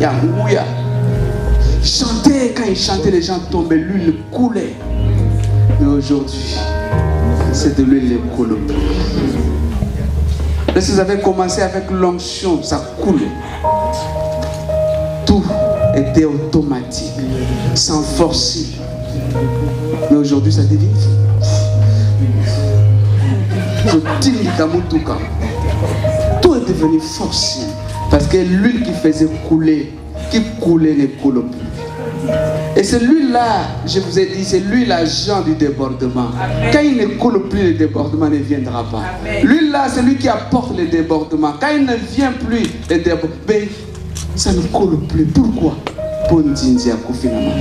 Yamouya. Chantaient, quand ils chantaient, les gens tombaient, l'huile coulait. Mais aujourd'hui, c'est de l'huile qui coule plus. Lorsque vous avez commencé avec l'onction, ça coulait. Tout était automatique, sans forcer. Mais aujourd'hui, ça devient tout est devenu forcé. Parce que l'huile qui faisait couler, qui coulait ne coule plus. Et c'est l'huile-là, je vous ai dit, c'est l'huile agent du débordement. Quand il ne coule plus, le débordement ne viendra pas. L'huile-là, c'est lui qui apporte le débordement. Quand il ne vient plus, le débordement, ça ne coule plus. Pourquoi? Pour une dindia confinement.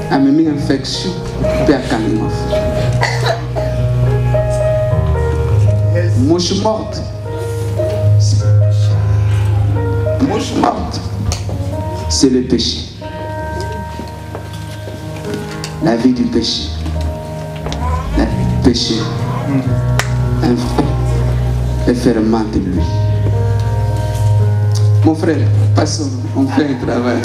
A même une infection, puis à calmer. Mouche morte. Mouche morte. C'est le péché. La vie du péché. La vie du péché. Un ferment de lui. Mon frère, passons. On fait un travail.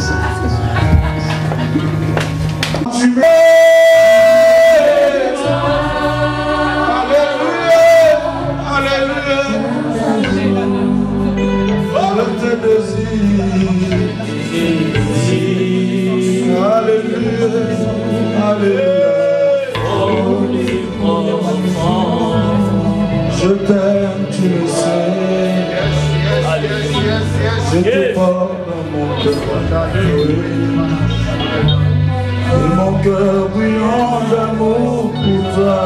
Je t'aime, tu le sais. Je te porte dans mon cœur. Et mon cœur brûlant d'amour pour toi.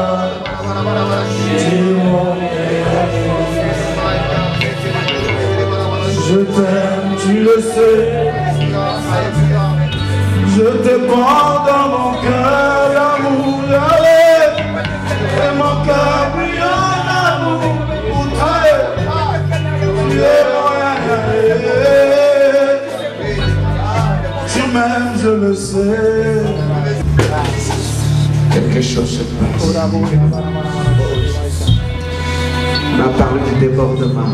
Je t'aime, tu le sais. Je te porte dans mon cœur d'amour. Et mon cœur brûlant d'amour pour toi. Tu m'aimes, je le sais. Quelque chose se passe. On a parlé du débordement.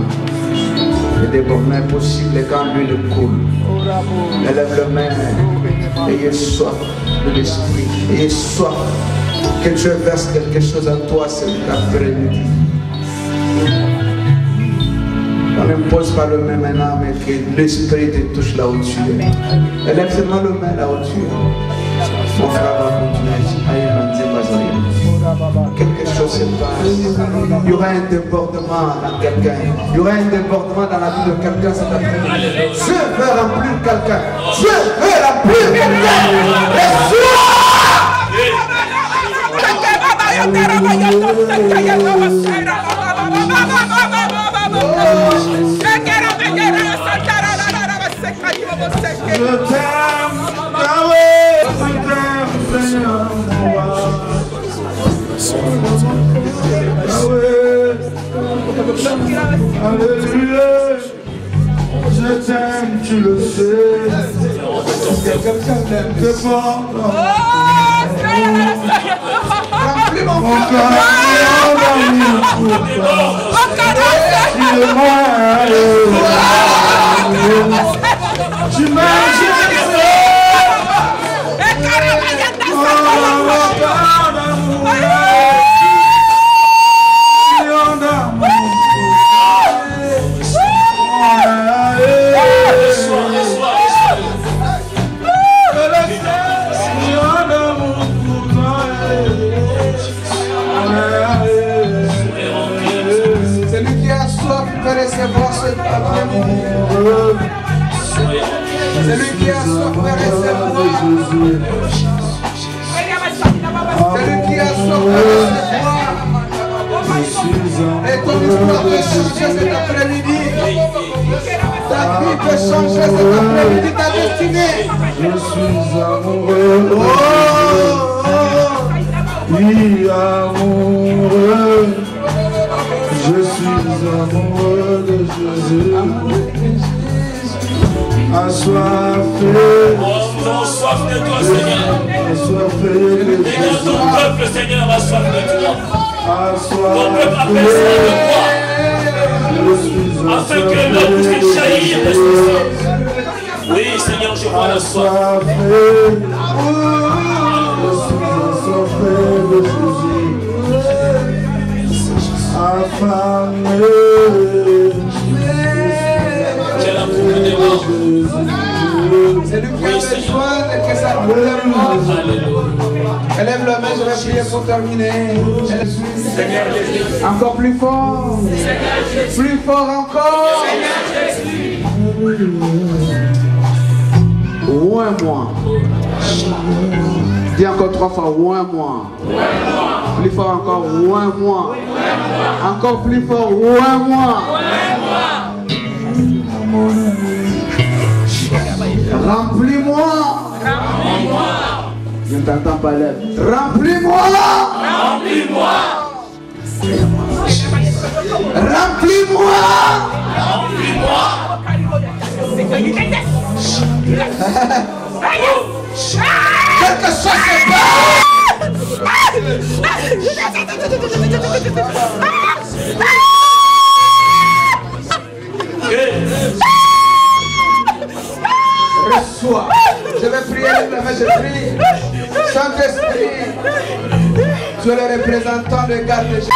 Et débordement possible quand l'huile coule. Élève le main. Ayez soif de l'esprit. Ayez soif que Dieu verse quelque chose en toi cet après-midi. On n'impose pas le main maintenant, mais que l'esprit te touche là où tu es. Élève seulement le main là où tu es. Mon frère va continuer. Quelque chose se passe. Il y aura un débordement dans quelqu'un. Il y aura un débordement dans la vie de quelqu'un cet après-midi. Dieu veut remplir quelqu'un. Dieu veut remplir quelqu'un. Je t'aime, Yahweh, je t'aime, Seigneur, Yahweh, alléluia, je t'aime, tu le sais, c'est fort, remplis mon cœur d'amour pour toi, dis-le-moi, tu m'as Celui qui a soif peut recevoir cet après-midi. Celui qui a soif peut recevoir. Celui qui a soif peut recevoir. Et ton histoire peut changer cet après-midi. Ta vie peut changer cet après-midi, ta destinée. Je suis amoureux. Oui, amoureux. Je suis amoureux de Jésus. Assoiffé. Oh, nous avons soif de toi, Seigneur. Assoiffé de Et que ton peuple, Seigneur, a soif de toi. Ton peuple a besoin de toi. Afin que l'eau puisse jaillir de ce sang. Oui, Seigneur, je vois la soif. Assoiffé de Jésus. Affamé. J'ai la boucle de mort. C'est lui qui a besoin de que ça problème. Élève la main, je vais prier pour terminer. Encore plus fort. Plus fort encore. Ouin moi. Dis encore 3 fois, ouin moi. Plus fort encore, ouin moi. Encore plus fort, ouin moi. Remplis-moi. Je ne t'entends pas, lève. Remplis-moi. Remplis-moi. Remplis-moi. Remplis-moi. Quelque chose se Reçois. Je vais prier, je prie. Saint-Esprit, tu es le représentant de garde de Jésus.